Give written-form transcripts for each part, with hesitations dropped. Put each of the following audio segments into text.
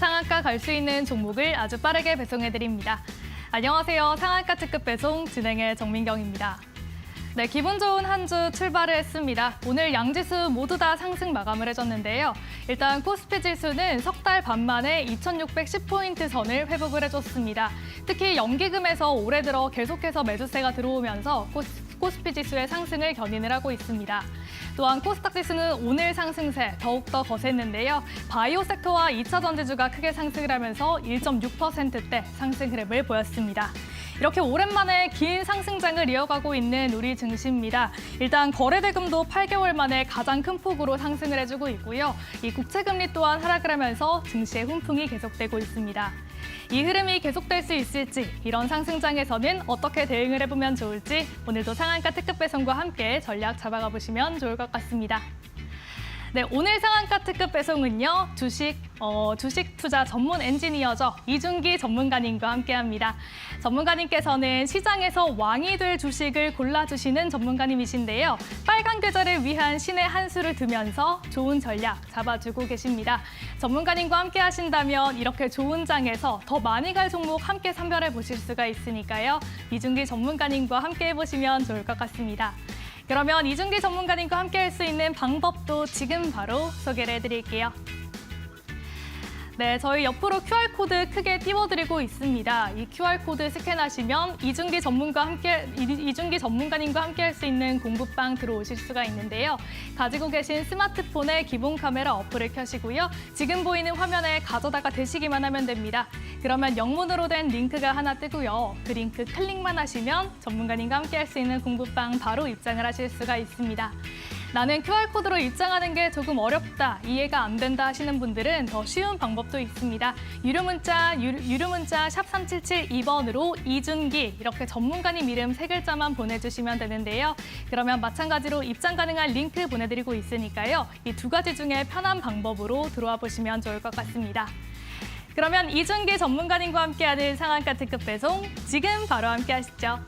상한가 갈 수 있는 종목을 아주 빠르게 배송해드립니다. 안녕하세요. 상한가 특급 배송 진행의 정민경입니다. 네, 기분 좋은 한 주 출발을 했습니다. 오늘 양지수 모두 다 상승 마감을 해줬는데요. 일단 코스피 지수는 석 달 반 만에 2610포인트 선을 회복을 해줬습니다. 특히 연기금에서 올해 들어 계속해서 매수세가 들어오면서 코스피 지수의 상승을 견인을 하고 있습니다. 또한 코스닥 지수는 오늘 상승세 더욱더 거셌는데요. 바이오 섹터와 2차 전지주가 크게 상승을 하면서 1.6%대 상승 흐름을 보였습니다. 이렇게 오랜만에 긴 상승장을 이어가고 있는 우리 증시입니다. 일단 거래대금도 8개월 만에 가장 큰 폭으로 상승을 해주고 있고요. 이 국채금리 또한 하락을 하면서 증시의 훈풍이 계속되고 있습니다. 이 흐름이 계속될 수 있을지, 이런 상승장에서는 어떻게 대응을 해보면 좋을지 오늘도 상한가 특급 배송과 함께 전략 잡아가 보시면 좋을 것 같습니다. 네, 오늘 상한가 특급 배송은요, 주식 투자 전문 엔지니어죠. 이준기 전문가님과 함께합니다. 전문가님께서는 시장에서 왕이 될 주식을 골라주시는 전문가님이신데요. 빨간 계절을 위한 신의 한 수를 두면서 좋은 전략 잡아주고 계십니다. 전문가님과 함께 하신다면 이렇게 좋은 장에서 더 많이 갈 종목 함께 선별해 보실 수가 있으니까요. 이준기 전문가님과 함께 해보시면 좋을 것 같습니다. 그러면 이준기 전문가님과 함께 할 수 있는 방법도 지금 바로 소개를 해드릴게요. 네, 저희 옆으로 QR코드 크게 띄워드리고 있습니다. 이 QR코드 스캔하시면 이준기 전문가님과 함께 할 수 있는 공부방 들어오실 수가 있는데요. 가지고 계신 스마트폰의 기본 카메라 어플을 켜시고요. 지금 보이는 화면에 가져다가 대시기만 하면 됩니다. 그러면 영문으로 된 링크가 하나 뜨고요. 그 링크 클릭만 하시면 전문가님과 함께 할 수 있는 공부방 바로 입장을 하실 수가 있습니다. 나는 QR코드로 입장하는 게 조금 어렵다, 이해가 안 된다 하시는 분들은 더 쉬운 방법도 있습니다. 유료 문자 샵 3772번으로 이준기 이렇게 전문가님 이름 3글자만 보내주시면 되는데요. 그러면 마찬가지로 입장 가능한 링크 보내드리고 있으니까요. 이 두 가지 중에 편한 방법으로 들어와 보시면 좋을 것 같습니다. 그러면 이준기 전문가님과 함께하는 상한가 특급 배송 지금 바로 함께 하시죠.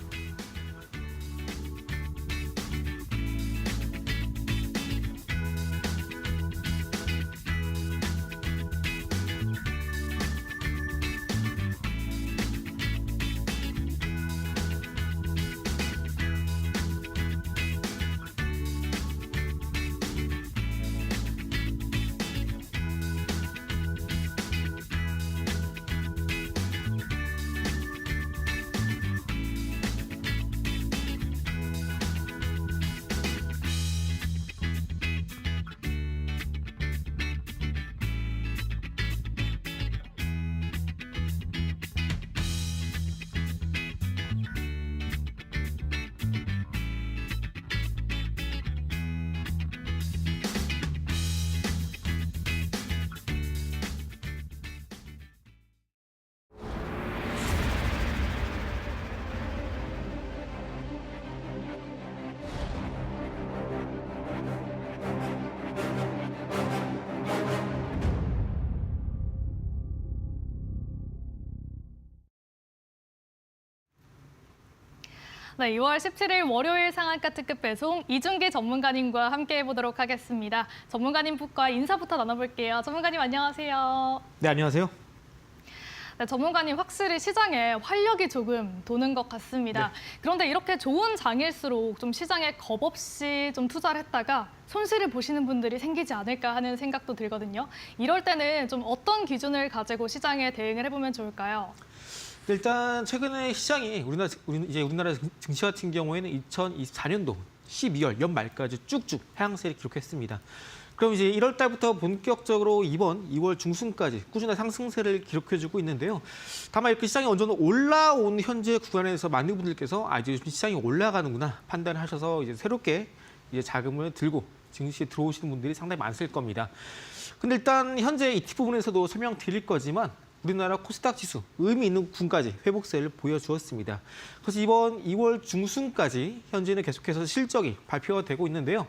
네, 2월 17일 월요일 상한가 특급 배송 이준기 전문가님과 함께 해보도록 하겠습니다. 전문가님과 인사부터 나눠볼게요. 전문가님 안녕하세요. 네, 안녕하세요. 네, 전문가님 확실히 시장에 활력이 조금 도는 것 같습니다. 네. 그런데 이렇게 좋은 장일수록 좀 시장에 겁없이 좀 투자를 했다가 손실을 보시는 분들이 생기지 않을까 하는 생각도 들거든요. 이럴 때는 좀 어떤 기준을 가지고 시장에 대응을 해보면 좋을까요? 일단 최근에 시장이 우리나라 증시 같은 경우에는 2024년도 12월 연말까지 쭉쭉 하향세를 기록했습니다. 그럼 이제 1월 달부터 본격적으로 이번 2월 중순까지 꾸준한 상승세를 기록해주고 있는데요. 다만 이렇게 시장이 어느 정도 올라온 현재 구간에서 많은 분들께서 이제 시장이 올라가는구나 판단하셔서 이제 새롭게 이제 자금을 들고 증시에 들어오시는 분들이 상당히 많으실 겁니다. 근데 일단 현재 ETF 부분에서도 설명드릴 거지만 우리나라 코스닥 지수 의미 있는 군까지 회복세를 보여주었습니다. 그래서 이번 2월 중순까지 현재는 계속해서 실적이 발표가 되고 있는데요.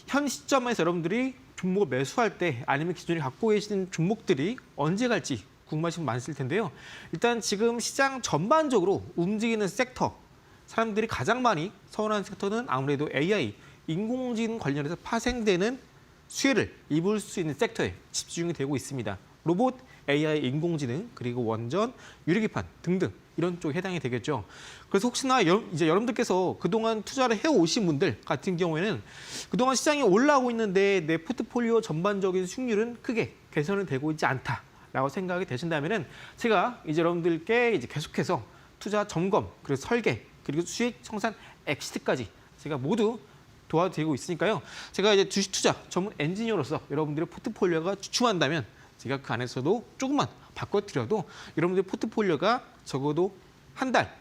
현 시점에서 여러분들이 종목을 매수할 때 아니면 기존에 갖고 계신 종목들이 언제 갈지 궁금하신 분 많으실 텐데요. 일단 지금 시장 전반적으로 움직이는 섹터, 사람들이 가장 많이 선호하는 섹터는 아무래도 AI, 인공지능 관련해서 파생되는 수혜를 입을 수 있는 섹터에 집중이 되고 있습니다. 로봇, AI, 인공지능, 그리고 원전, 유리기판 등등 이런 쪽에 해당이 되겠죠. 그래서 혹시나 이제 여러분들께서 그동안 투자를 해오신 분들 같은 경우에는 그동안 시장이 올라오고 있는데 내 포트폴리오 전반적인 수익률은 크게 개선이 되고 있지 않다라고 생각이 되신다면은 제가 이제 여러분들께 이제 계속해서 투자 점검, 그리고 설계, 그리고 수익 청산 엑시트까지 제가 모두 도와드리고 있으니까요. 제가 이제 주식 투자 전문 엔지니어로서 여러분들의 포트폴리오가 주춤한다면 제가 그 안에서도 조금만 바꿔드려도 여러분들의 포트폴리오가 적어도 한 달,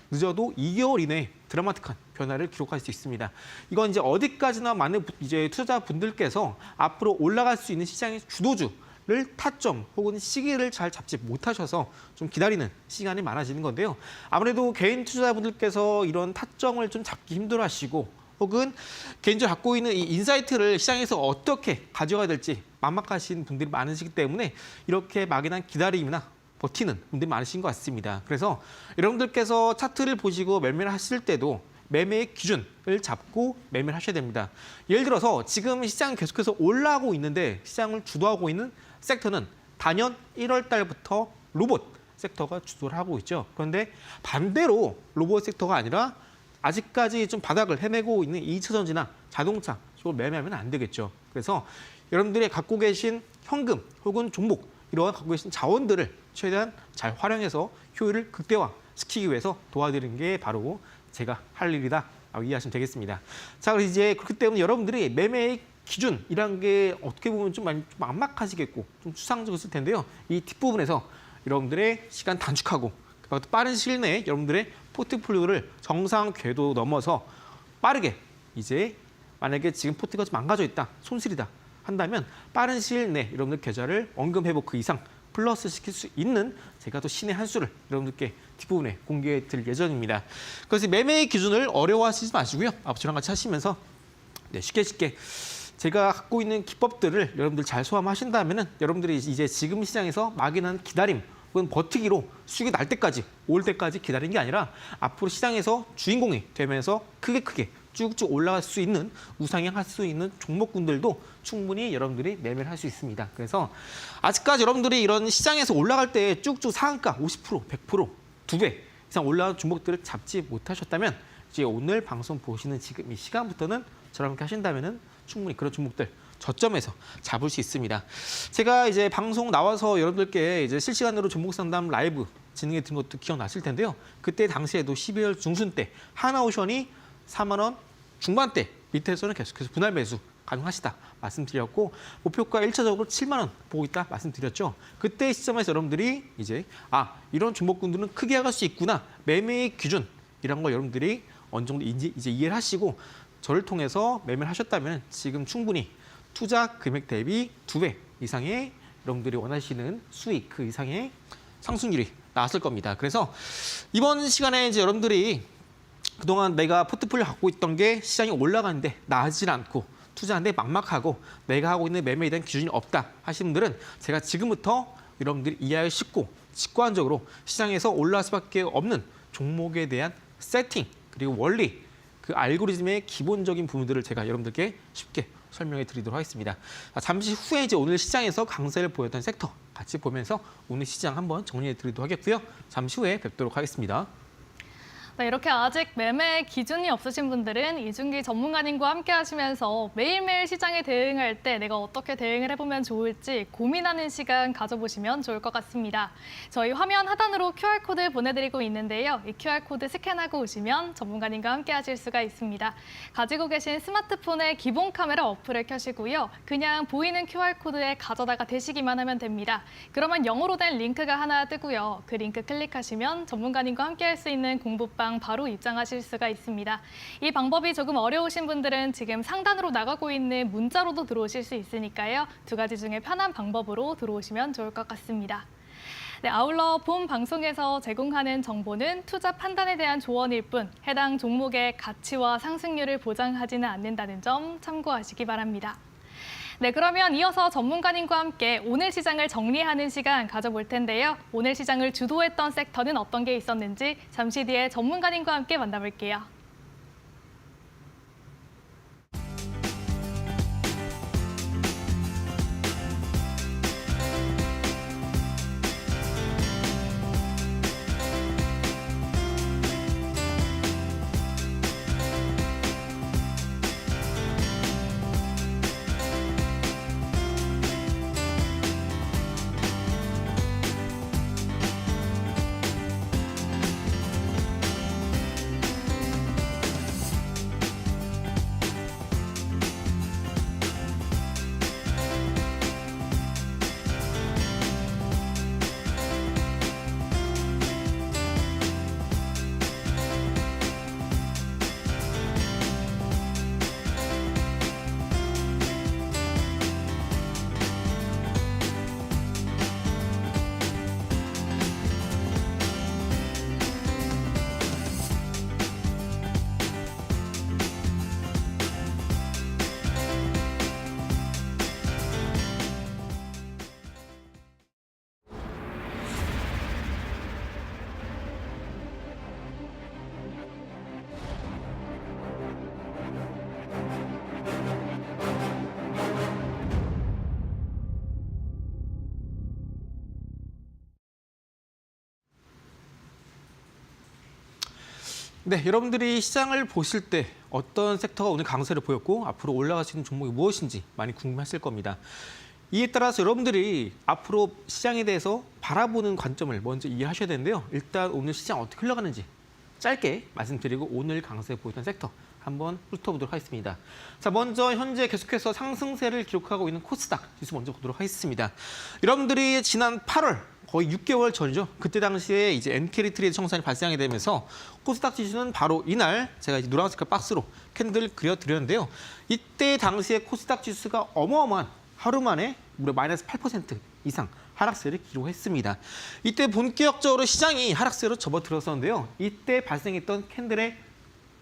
늦어도 2개월 이내에 드라마틱한 변화를 기록할 수 있습니다. 이건 이제 어디까지나 많은 이제 투자분들께서 앞으로 올라갈 수 있는 시장의 주도주를 타점 혹은 시기를 잘 잡지 못하셔서 좀 기다리는 시간이 많아지는 건데요. 아무래도 개인 투자자분들께서 이런 타점을 좀 잡기 힘들어하시고 혹은 개인적으로 갖고 있는 이 인사이트를 시장에서 어떻게 가져가야 될지 막막하신 분들이 많으시기 때문에 이렇게 막연한 기다림이나 버티는 분들이 많으신 것 같습니다. 그래서 여러분들께서 차트를 보시고 매매를 하실 때도 매매의 기준을 잡고 매매를 하셔야 됩니다. 예를 들어서 지금 시장은 계속해서 올라가고 있는데 시장을 주도하고 있는 섹터는 단연 1월 달부터 로봇 섹터가 주도를 하고 있죠. 그런데 반대로 로봇 섹터가 아니라 아직까지 좀 바닥을 헤매고 있는 2차 전지나 자동차 쪽을 매매하면 안 되겠죠. 그래서 여러분들이 갖고 계신 현금 혹은 종목 이러한 갖고 계신 자원들을 최대한 잘 활용해서 효율을 극대화시키기 위해서 도와드리는 게 바로 제가 할 일이다 이해하시면 되겠습니다. 자, 그래서 이제 그렇기 때문에 여러분들이 매매의 기준이란 게 어떻게 보면 좀 많이 좀 막막하시겠고 좀 추상적일 텐데요. 이 뒷부분에서 여러분들의 시간 단축하고 빠른 시일 내에 여러분들의 포트폴리오를 정상 궤도 넘어서 빠르게 이제 만약에 지금 포트가 좀 망가져 있다, 손실이다 한다면 빠른 시일 내에 여러분들 계좌를 원금 회복 그 이상 플러스 시킬 수 있는 제가 또 신의 한 수를 여러분들께 뒷부분에 공개해 드릴 예정입니다. 그래서 매매의 기준을 어려워하시지 마시고요. 저랑 같이 하시면서 쉽게 제가 갖고 있는 기법들을 여러분들 잘 소화하신다면 여러분들이 이제 지금 시장에서 막연한 기다림 혹은 버티기로 수익이 날 때까지 올 때까지 기다리는 게 아니라 앞으로 시장에서 주인공이 되면서 크게 쭉쭉 올라갈 수 있는 우상향할 수 있는 종목군들도 충분히 여러분들이 매매를 할 수 있습니다. 그래서 아직까지 여러분들이 이런 시장에서 올라갈 때 쭉쭉 상한가 50%, 100%, 2배 이상 올라간 종목들을 잡지 못하셨다면 이제 오늘 방송 보시는 지금 이 시간부터는 저랑 함께 하신다면은 충분히 그런 종목들 저점에서 잡을 수 있습니다. 제가 이제 방송 나와서 여러분들께 이제 실시간으로 종목 상담 라이브 진행해 드린 것도 기억나실 텐데요. 그때 당시에도 12월 중순 때 하나오션이 4만 원 중반대 밑에서는 계속해서 분할 매수 가능하시다 말씀드렸고 목표가 1차적으로 7만 원 보고 있다 말씀드렸죠. 그때 시점에서 여러분들이 이제 이런 종목군들은 크게 할 수 있구나 매매의 기준 이런 걸 여러분들이 어느 정도 이제 이해를 하시고 저를 통해서 매매를 하셨다면 지금 충분히 투자 금액 대비 2배 이상의 여러분들이 원하시는 수익 그 이상의 상승률이 나왔을 겁니다. 그래서 이번 시간에 이제 여러분들이 그동안 내가 포트폴리오 갖고 있던 게 시장이 올라가는데 나아지질 않고 투자하는데 막막하고 내가 하고 있는 매매에 대한 기준이 없다 하시는 분들은 제가 지금부터 여러분들이 이해하기 쉽고 직관적으로 시장에서 올라갈 수밖에 없는 종목에 대한 세팅 그리고 원리 그 알고리즘의 기본적인 부분들을 제가 여러분들께 쉽게 설명해 드리도록 하겠습니다. 잠시 후에 이제 오늘 시장에서 강세를 보였던 섹터 같이 보면서 오늘 시장 한번 정리해 드리도록 하겠고요. 잠시 후에 뵙도록 하겠습니다. 네, 이렇게 아직 매매 기준이 없으신 분들은 이준기 전문가님과 함께 하시면서 매일매일 시장에 대응할 때 내가 어떻게 대응을 해보면 좋을지 고민하는 시간 가져보시면 좋을 것 같습니다. 저희 화면 하단으로 QR코드 보내드리고 있는데요. 이 QR코드 스캔하고 오시면 전문가님과 함께 하실 수가 있습니다. 가지고 계신 스마트폰의 기본 카메라 어플을 켜시고요. 그냥 보이는 QR코드에 가져다가 대시기만 하면 됩니다. 그러면 영어로 된 링크가 하나 뜨고요. 그 링크 클릭하시면 전문가님과 함께 할 수 있는 공부방 바로 입장하실 수가 있습니다. 이 방법이 조금 어려우신 분들은 지금 상단으로 나가고 있는 문자로도 들어오실 수 있으니까요. 두 가지 중에 편한 방법으로 들어오시면 좋을 것 같습니다. 네, 아울러 본 방송에서 제공하는 정보는 투자 판단에 대한 조언일 뿐 해당 종목의 가치와 상승률을 보장하지는 않는다는 점 참고하시기 바랍니다. 네, 그러면 이어서 전문가님과 함께 오늘 시장을 정리하는 시간 가져볼 텐데요. 오늘 시장을 주도했던 섹터는 어떤 게 있었는지 잠시 뒤에 전문가님과 함께 만나볼게요. 네, 여러분들이 시장을 보실 때 어떤 섹터가 오늘 강세를 보였고 앞으로 올라갈 수 있는 종목이 무엇인지 많이 궁금하실 겁니다. 이에 따라서 여러분들이 앞으로 시장에 대해서 바라보는 관점을 먼저 이해하셔야 되는데요. 일단 오늘 시장 어떻게 흘러가는지 짧게 말씀드리고 오늘 강세 보였던 섹터 한번 훑어보도록 하겠습니다. 자, 먼저 현재 계속해서 상승세를 기록하고 있는 코스닥 지수 먼저 보도록 하겠습니다. 여러분들이 지난 8월 거의 6개월 전이죠. 그때 당시에 이제 엔캐리 트레이드 청산이 발생하게 되면서 코스닥 지수는 바로 이날 제가 이제 노란색 박스로 캔들을 그려드렸는데요. 이때 당시에 코스닥 지수가 어마어마한 하루 만에 무려 마이너스 8% 이상 하락세를 기록했습니다. 이때 본격적으로 시장이 하락세로 접어들었었는데요. 이때 발생했던 캔들의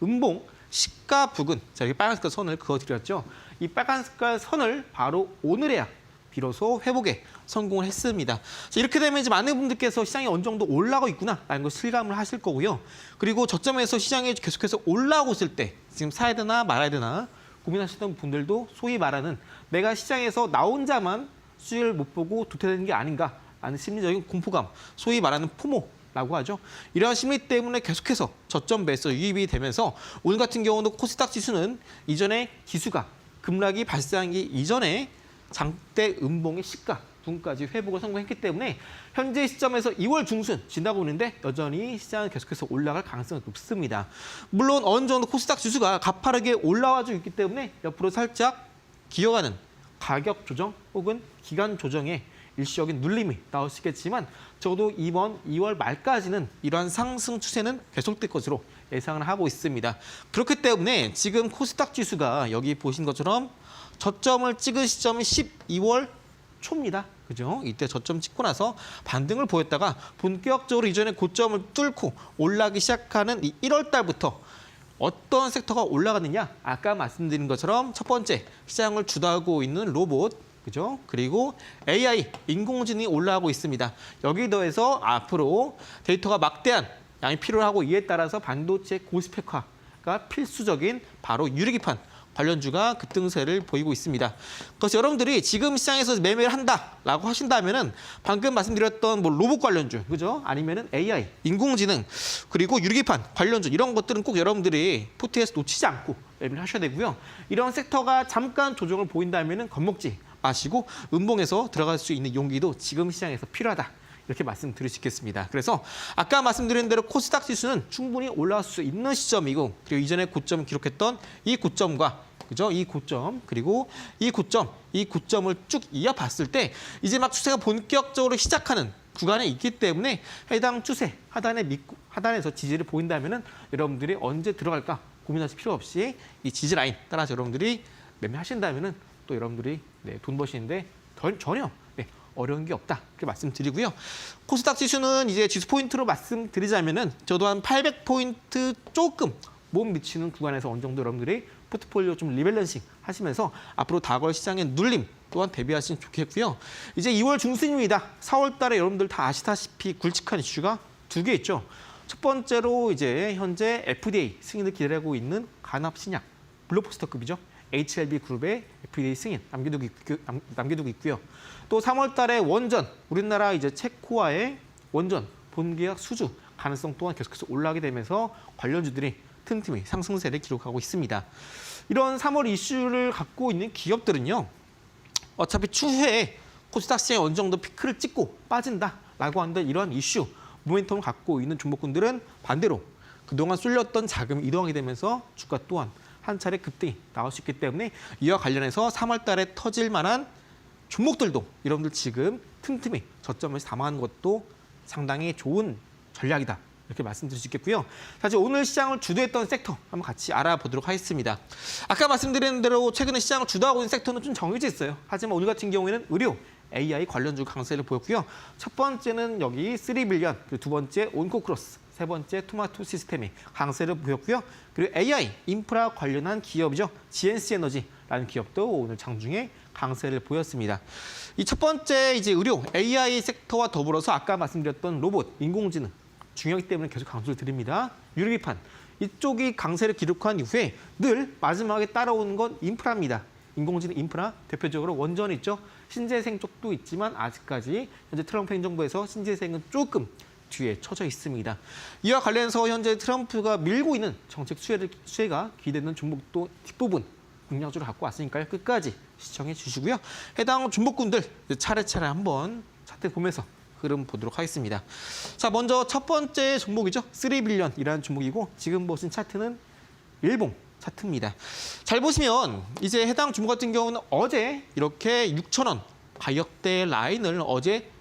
음봉 시가 부근, 자, 여기 빨간 색깔 선을 그어드렸죠. 이 빨간 색깔 선을 바로 오늘에야 비로소 회복에 성공을 했습니다. 자, 이렇게 되면 이제 많은 분들께서 시장이 어느 정도 올라가고 있구나라는 걸 실감을 하실 거고요. 그리고 저점에서 시장이 계속해서 올라오고 있을 때 지금 사야 되나 말아야 되나 고민하시던 분들도 소위 말하는 내가 시장에서 나 혼자만 수익을 못 보고 도태되는 게 아닌가라는 심리적인 공포감, 소위 말하는 포모라고 하죠. 이러한 심리 때문에 계속해서 저점 매수 유입이 되면서 오늘 같은 경우도 코스닥 지수는 이전에 지수가 급락이 발생하기 이전에 장대 음봉의 시가 부근까지 회복을 성공했기 때문에 현재 시점에서 2월 중순 지나고 있는데 여전히 시장은 계속해서 올라갈 가능성이 높습니다. 물론 어느 정도 코스닥 지수가 가파르게 올라와주고 있기 때문에 옆으로 살짝 기어가는 가격 조정 혹은 기간 조정에 일시적인 눌림이 나올 수 있겠지만 적어도 이번 2월 말까지는 이러한 상승 추세는 계속될 것으로 예상을 하고 있습니다. 그렇기 때문에 지금 코스닥 지수가 여기 보신 것처럼 저점을 찍은 시점이 12월 초입니다. 그죠? 이때 저점 찍고 나서 반등을 보였다가 본격적으로 이전에 고점을 뚫고 올라가기 시작하는 이 1월 달부터 어떤 섹터가 올라가느냐? 아까 말씀드린 것처럼 첫 번째 시장을 주도하고 있는 로봇, 그죠? 그리고 AI, 인공지능이 올라가고 있습니다. 여기 더해서 앞으로 데이터가 막대한 양이 필요하고 이에 따라서 반도체 고스펙화가 필수적인 바로 유리기판 관련주가 급등세를 보이고 있습니다. 그래서 여러분들이 지금 시장에서 매매를 한다라고 하신다면은 방금 말씀드렸던 뭐 로봇 관련주, 그죠? 아니면은 AI, 인공지능, 그리고 유리기판 관련주 이런 것들은 꼭 여러분들이 포트에서 놓치지 않고 매매를 하셔야 되고요. 이런 섹터가 잠깐 조정을 보인다면은 겁먹지 마시고 음봉에서 들어갈 수 있는 용기도 지금 시장에서 필요하다. 이렇게 말씀드릴 수 있겠습니다. 그래서 아까 말씀드린 대로 코스닥 지수는 충분히 올라갈 수 있는 시점이고 그리고 이전에 고점을 기록했던 이 고점과 그죠? 이 고점 그리고 이 고점을 쭉 이어봤을 때 이제 막 추세가 본격적으로 시작하는 구간에 있기 때문에 해당 추세 하단에서 지지를 보인다면은 여러분들이 언제 들어갈까 고민하실 필요 없이 이 지지 라인 따라서 여러분들이 매매하신다면은 또 여러분들이 돈 버시는데 전혀 어려운 게 없다. 이렇게 말씀드리고요. 코스닥 지수는 이제 지수 포인트로 말씀드리자면은 저도 한 800포인트 조금 못 미치는 구간에서 어느 정도 여러분들이 포트폴리오 좀 리밸런싱 하시면서 앞으로 다가올 시장의 눌림 또한 대비하시면 좋겠고요. 이제 2월 중순입니다. 4월 달에 여러분들 다 아시다시피 굵직한 이슈가 두 개 있죠. 첫 번째로 이제 현재 FDA 승인을 기다리고 있는 간합 신약 블록버스터급이죠. HLB 그룹의 FDA 승인 남겨두고 있고요. 또 3월 달에 원전, 우리나라 이제 체코와의 원전 본계약 수주 가능성 또한 계속해서 올라가게 되면서 관련주들이 틈틈이 상승세를 기록하고 있습니다. 이런 3월 이슈를 갖고 있는 기업들은요. 어차피 추후에 코스닥 시장이 어느 정도 피크를 찍고 빠진다라고 하는 이런 이슈, 모멘텀을 갖고 있는 종목군들은 반대로 그동안 쏠렸던 자금이 이동하게 되면서 주가 또한 한 차례 급등이 나올 수 있기 때문에 이와 관련해서 3월 달에 터질 만한 종목들도 여러분들 지금 틈틈이 저점에서 담아가는 것도 상당히 좋은 전략이다. 이렇게 말씀드릴 수 있겠고요. 사실 오늘 시장을 주도했던 섹터 한번 같이 알아보도록 하겠습니다. 아까 말씀드린 대로 최근에 시장을 주도하고 있는 섹터는 좀 정해져 있어요. 하지만 오늘 같은 경우에는 의료, AI 관련주 강세를 보였고요. 첫 번째는 여기 3빌리언, 그리고 두 번째 온코크로스, 세 번째 토마토 시스템이 강세를 보였고요. 그리고 AI, 인프라 관련한 기업이죠. GNC 에너지라는 기업도 오늘 장중에 강세를 보였습니다. 이 첫 번째 이제 의료, AI 섹터와 더불어서 아까 말씀드렸던 로봇, 인공지능 중요하기 때문에 계속 강조를 드립니다. 유리기판, 이쪽이 강세를 기록한 이후에 늘 마지막에 따라오는 건 인프라입니다. 인공지능 인프라, 대표적으로 원전 있죠. 신재생 쪽도 있지만 아직까지 현재 트럼프 행정부에서 신재생은 조금 뒤에 처져 있습니다. 이와 관련해서 현재 트럼프가 밀고 있는 정책 수혜가 기대되는 종목도 뒷부분 긍정적으로 갖고 왔으니까요. 끝까지 시청해 주시고요. 해당 종목군들 차례차례 한번 차트 보면서 흐름 보도록 하겠습니다. 자, 먼저 첫 번째 종목이죠. 3빌리언이라는 종목이고 지금 보신 차트는 일봉 차트입니다. 잘 보시면 이제 해당 종목 같은 경우는 어제 이렇게 6,000원 가격대 라인을 어제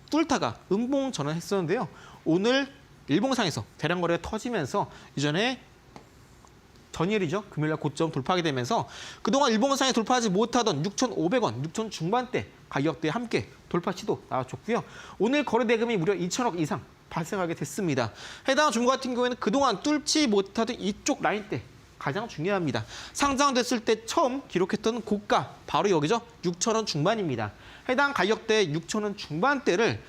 뚫다가 음봉 전환했었는데요. 오늘 일봉상에서 대량 거래가 터지면서 이전에 전일이죠. 금요일날 고점 돌파하게 되면서 그동안 일봉상에 돌파하지 못하던 6,500원, 6,000 중반대 가격대에 함께 돌파 시도 나와줬고요. 오늘 거래 대금이 무려 2천억 이상 발생하게 됐습니다. 해당 종목 같은 경우에는 그동안 뚫지 못하던 이쪽 라인대 가장 중요합니다. 상장됐을 때 처음 기록했던 고가 바로 여기죠. 6,000원 중반입니다. 해당 가격대 6,000원 중반대를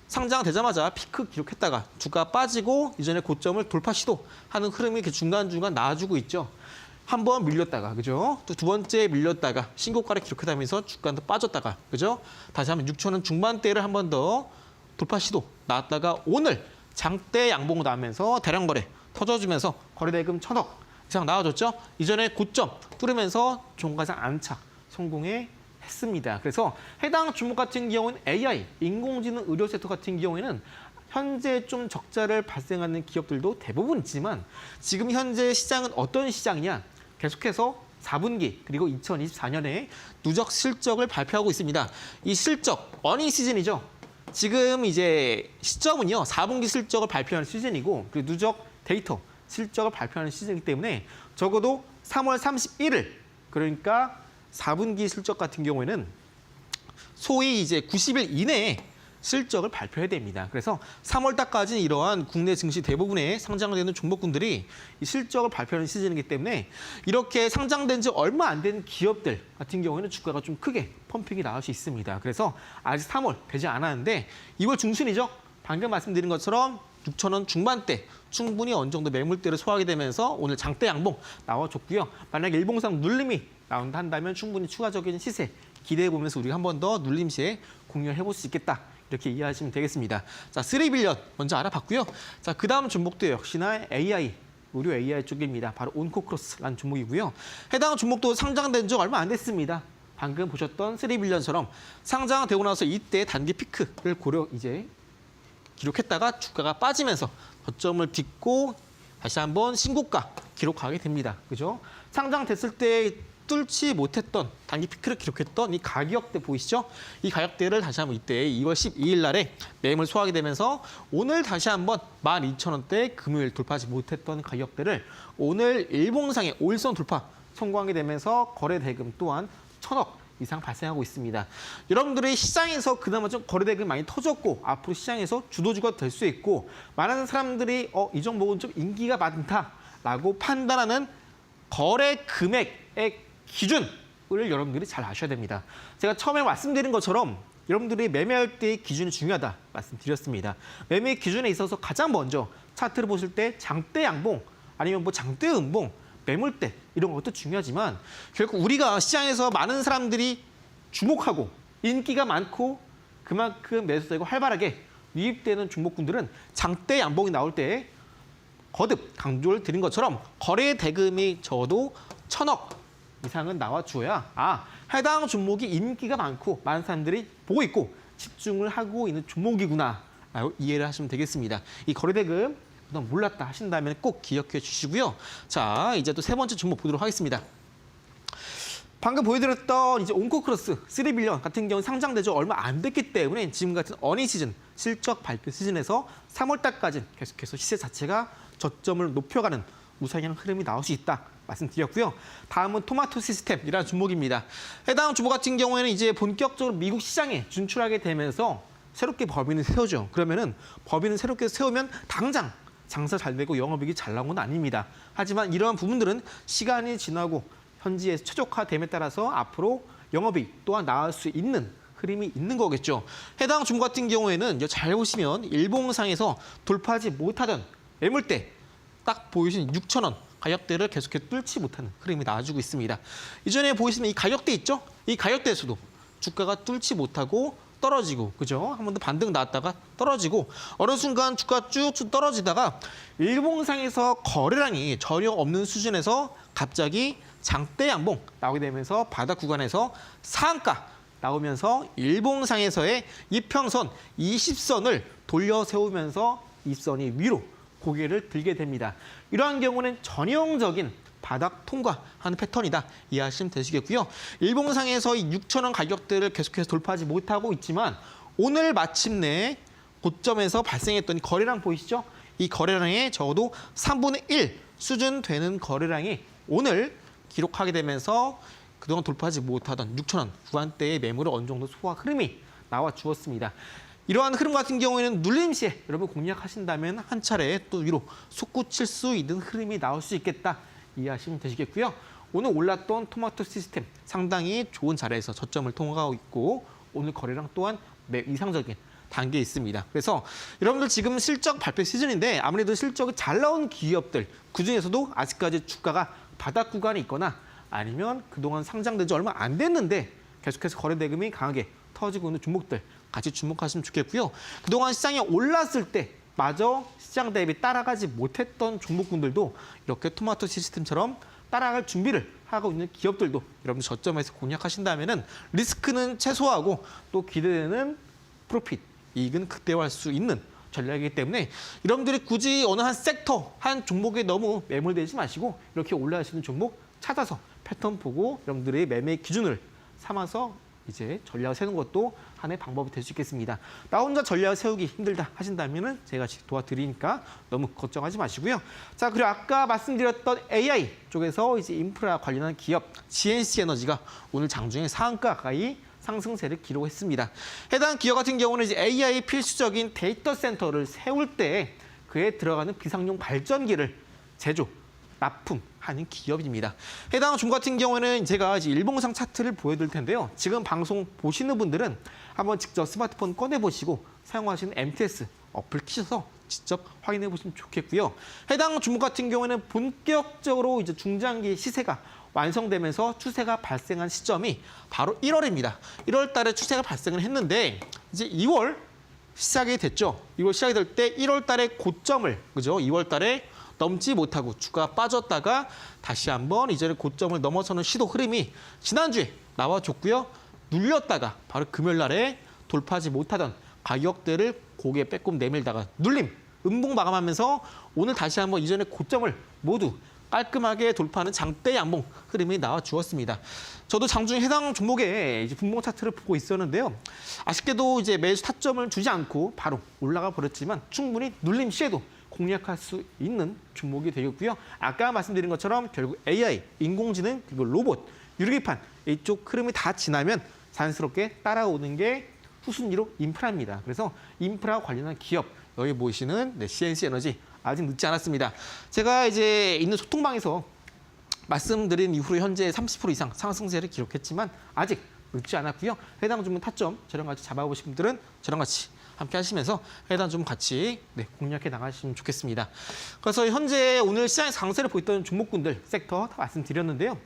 상장되자마자 피크 기록했다가 주가 빠지고 이전에 고점을 돌파 시도하는 흐름이 이렇게 중간중간 나와주고 있죠. 한 번 밀렸다가, 그죠? 또 두 번째 밀렸다가 신고가를 기록하면서 주가도 빠졌다가, 그죠? 다시 한번 6,000원 중반대를 한 번 더 돌파 시도 나왔다가 오늘 장대 양봉 나오면서 대량 거래 터져주면서 거래대금 1,000억 이상 나와줬죠. 이전에 고점 뚫으면서 종가상 안착 성공해 했습니다. 그래서 해당 종목 같은 경우는 AI, 인공지능 의료 섹터 같은 경우에는 현재 좀 적자를 발생하는 기업들도 대부분 있지만 지금 현재 시장은 어떤 시장이냐? 계속해서 4분기 그리고 2024년에 누적 실적을 발표하고 있습니다. 이 실적, 어닝 시즌이죠. 지금 이제 시점은요. 4분기 실적을 발표하는 시즌이고 그리고 누적 데이터, 실적을 발표하는 시즌이기 때문에 적어도 3월 31일, 그러니까 4분기 실적 같은 경우에는 소위 이제 90일 이내에 실적을 발표해야 됩니다. 그래서 3월 달까지는 이러한 국내 증시 대부분의 상장되는 종목군들이 이 실적을 발표하는 시즌이기 때문에 이렇게 상장된 지 얼마 안 된 기업들 같은 경우에는 주가가 좀 크게 펌핑이 나올 수 있습니다. 그래서 아직 3월 되지 않았는데 2월 중순이죠. 방금 말씀드린 것처럼 6,000원 중반대 충분히 어느 정도 매물대를 소화하게 되면서 오늘 장대 양봉 나와줬고요. 만약에 일봉상 눌림이 나온다 한다면 충분히 추가적인 시세 기대해보면서 우리가 한 번 더 눌림 시에 공유를 해볼 수 있겠다. 이렇게 이해하시면 되겠습니다. 자, 3빌리언 먼저 알아봤고요. 자, 그 다음 종목도 역시나 AI, 의료 AI 쪽입니다. 바로 온코크로스라는 종목이고요. 해당 종목도 상장된 지 얼마 안 됐습니다. 방금 보셨던 3빌리언처럼 상장되고 나서 이때 단기 피크를 이제 기록했다가 주가가 빠지면서 저점을 딛고 다시 한번 신고가 기록하게 됩니다. 그죠? 상장됐을 때 뚫지 못했던 단기 피크를 기록했던 이 가격대 보이시죠? 이 가격대를 다시 한번 이때 2월 12일 날에 매물 소화하게 되면서 오늘 다시 한번 12,000원대 금요일 돌파하지 못했던 가격대를 오늘 일봉상의 5일선 돌파 성공하게 되면서 거래 대금 또한 1,000억 이상 발생하고 있습니다. 여러분들이 시장에서 그나마 좀 거래 대금이 많이 터졌고 앞으로 시장에서 주도주가 될 수 있고 많은 사람들이 이 종목은 좀 인기가 많다라고 판단하는 거래 금액의 기준을 여러분들이 잘 아셔야 됩니다. 제가 처음에 말씀드린 것처럼 여러분들이 매매할 때의 기준이 중요하다 말씀드렸습니다. 매매 기준에 있어서 가장 먼저 차트를 보실 때 장대 양봉 아니면 뭐 장대 음봉, 매물대 이런 것도 중요하지만 결국 우리가 시장에서 많은 사람들이 주목하고 인기가 많고 그만큼 매수되고 활발하게 유입되는 종목군들은 장대 양봉이 나올 때 거듭 강조를 드린 것처럼 거래 대금이 적어도 1,000억 이상은 나와줘야 해당 종목이 인기가 많고 많은 사람들이 보고 있고 집중을 하고 있는 종목이구나 라고 이해를 하시면 되겠습니다. 이 거래 대금 그동안 몰랐다 하신다면 꼭 기억해 주시고요. 자, 이제 또 세 번째 종목 보도록 하겠습니다. 방금 보여드렸던 이제 온코크로스 3빌리언 같은 경우는 상장된 지 얼마 안 됐기 때문에 지금 같은 어닝 시즌, 실적 발표 시즌에서 3월 달까지는 계속해서 시세 자체가 저점을 높여가는 우상향 흐름이 나올 수 있다 말씀드렸고요. 다음은 토마토 시스템이라는 종목입니다. 해당 종목 같은 경우에는 이제 본격적으로 미국 시장에 진출하게 되면서 새롭게 법인을 세우죠. 그러면은 법인을 새롭게 세우면 당장 장사 잘 되고 영업이익이 잘 나온 건 아닙니다. 하지만 이러한 부분들은 시간이 지나고 현지에 최적화됨에 따라서 앞으로 영업이익 또한 나올 수 있는 흐름이 있는 거겠죠. 해당 종목 같은 경우에는 잘 보시면 일봉상에서 돌파하지 못하던 매물대 딱 보이시는 6,000원 가격대를 계속해서 뚫지 못하는 흐름이 나와주고 있습니다. 이전에 보이시는 이 가격대 있죠? 이 가격대에서도 주가가 뚫지 못하고 떨어지고, 그죠? 한 번 더 반등 나왔다가 떨어지고, 어느 순간 주가 쭉쭉 떨어지다가 일봉상에서 거래량이 전혀 없는 수준에서 갑자기 장대 양봉 나오게 되면서 바닥 구간에서 상한가 나오면서 일봉상에서의 이평선 20선을 돌려 세우면서 이 선이 위로 고개를 들게 됩니다. 이러한 경우는 전형적인 바닥 통과하는 패턴이다 이해하시면 되시겠고요. 일봉상에서 이 6,000원 가격대를 계속해서 돌파하지 못하고 있지만 오늘 마침내 고점에서 발생했던 거래량 보이시죠? 이 거래량의 적어도 3분의 1 수준 되는 거래량이 오늘 기록하게 되면서 그동안 돌파하지 못하던 6,000원 구간대의 매물을 어느 정도 소화 흐름이 나와 주었습니다. 이러한 흐름 같은 경우에는 눌림 시에 여러분 공략하신다면 한 차례 또 위로 솟구칠 수 있는 흐름이 나올 수 있겠다 이해하시면 되시겠고요. 오늘 올랐던 토마토 시스템 상당히 좋은 자리에서 저점을 통과하고 있고 오늘 거래량 또한 매우 이상적인 단계에 있습니다. 그래서 여러분들 지금 실적 발표 시즌인데 아무래도 실적이 잘 나온 기업들 그중에서도 아직까지 주가가 바닥 구간에 있거나 아니면 그동안 상장된 지 얼마 안 됐는데 계속해서 거래 대금이 강하게 터지고 있는 종목들 같이 주목하시면 좋겠고요. 그동안 시장이 올랐을 때 마저 시장 대비 따라가지 못했던 종목군들도 이렇게 토마토 시스템처럼 따라갈 준비를 하고 있는 기업들도 여러분 저점에서 공략하신다면은 리스크는 최소화하고 또 기대되는 프로핏, 이익은 극대화할 수 있는 전략이기 때문에 여러분들이 굳이 어느 한 섹터, 한 종목에 너무 매몰되지 마시고 이렇게 올라가시는 종목 찾아서 패턴 보고 여러분들의 매매 기준을 삼아서 이제 전략을 세우는 것도 하나의 방법이 될 수 있겠습니다. 나 혼자 전략을 세우기 힘들다 하신다면은 제가 도와드리니까 너무 걱정하지 마시고요. 자, 그리고 아까 말씀드렸던 AI 쪽에서 이제 인프라 관련한 기업 GNC 에너지가 오늘 장중에 상한가 가까이 상승세를 기록했습니다. 해당 기업 같은 경우는 이제 AI 필수적인 데이터 센터를 세울 때 그에 들어가는 비상용 발전기를 제조, 납품하는 기업입니다. 해당 종목 같은 경우에는 제가 이제 일봉상 차트를 보여드릴 텐데요. 지금 방송 보시는 분들은 한번 직접 스마트폰 꺼내보시고 사용하시는 MTS 어플 키셔서 직접 확인해 보시면 좋겠고요. 해당 종목 같은 경우에는 본격적으로 이제 중장기 시세가 완성되면서 추세가 발생한 시점이 바로 1월입니다. 1월 달에 추세가 발생을 했는데 이제 2월 시작이 됐죠. 2월 시작이 될 때 1월 달에 고점을 그죠? 2월 달에 넘지 못하고 주가가 빠졌다가 다시 한번 이전에 고점을 넘어서는 시도 흐름이 지난주에 나와줬고요. 눌렸다가 바로 금요일 날에 돌파하지 못하던 가격대를 고개 빼꼼 내밀다가 눌림, 음봉 마감하면서 오늘 다시 한번 이전의 고점을 모두 깔끔하게 돌파하는 장대 양봉 흐름이 나와 주었습니다. 저도 장중에 해당 종목의 이제 분봉 차트를 보고 있었는데요. 아쉽게도 이제 매수 타점을 주지 않고 바로 올라가 버렸지만 충분히 눌림 시에도 공략할 수 있는 종목이 되겠고요. 아까 말씀드린 것처럼 결국 AI, 인공지능, 그리고 로봇, 유리기판 이쪽 흐름이 다 지나면 자연스럽게 따라오는 게 후순위로 인프라입니다. 그래서 인프라 관련한 기업, 여기 보이시는 CNC 에너지 아직 늦지 않았습니다. 제가 이제 있는 소통방에서 말씀드린 이후로 현재 30% 이상 상승세를 기록했지만 아직 늦지 않았고요. 해당 종목 타점 저랑 같이 잡아보신 분들은 저랑 같이 함께 하시면서 해당 좀 같이 공략해 나가시면 좋겠습니다. 그래서 현재 오늘 시장의 강세를 보였던 종목군들 섹터 다 말씀드렸는데요.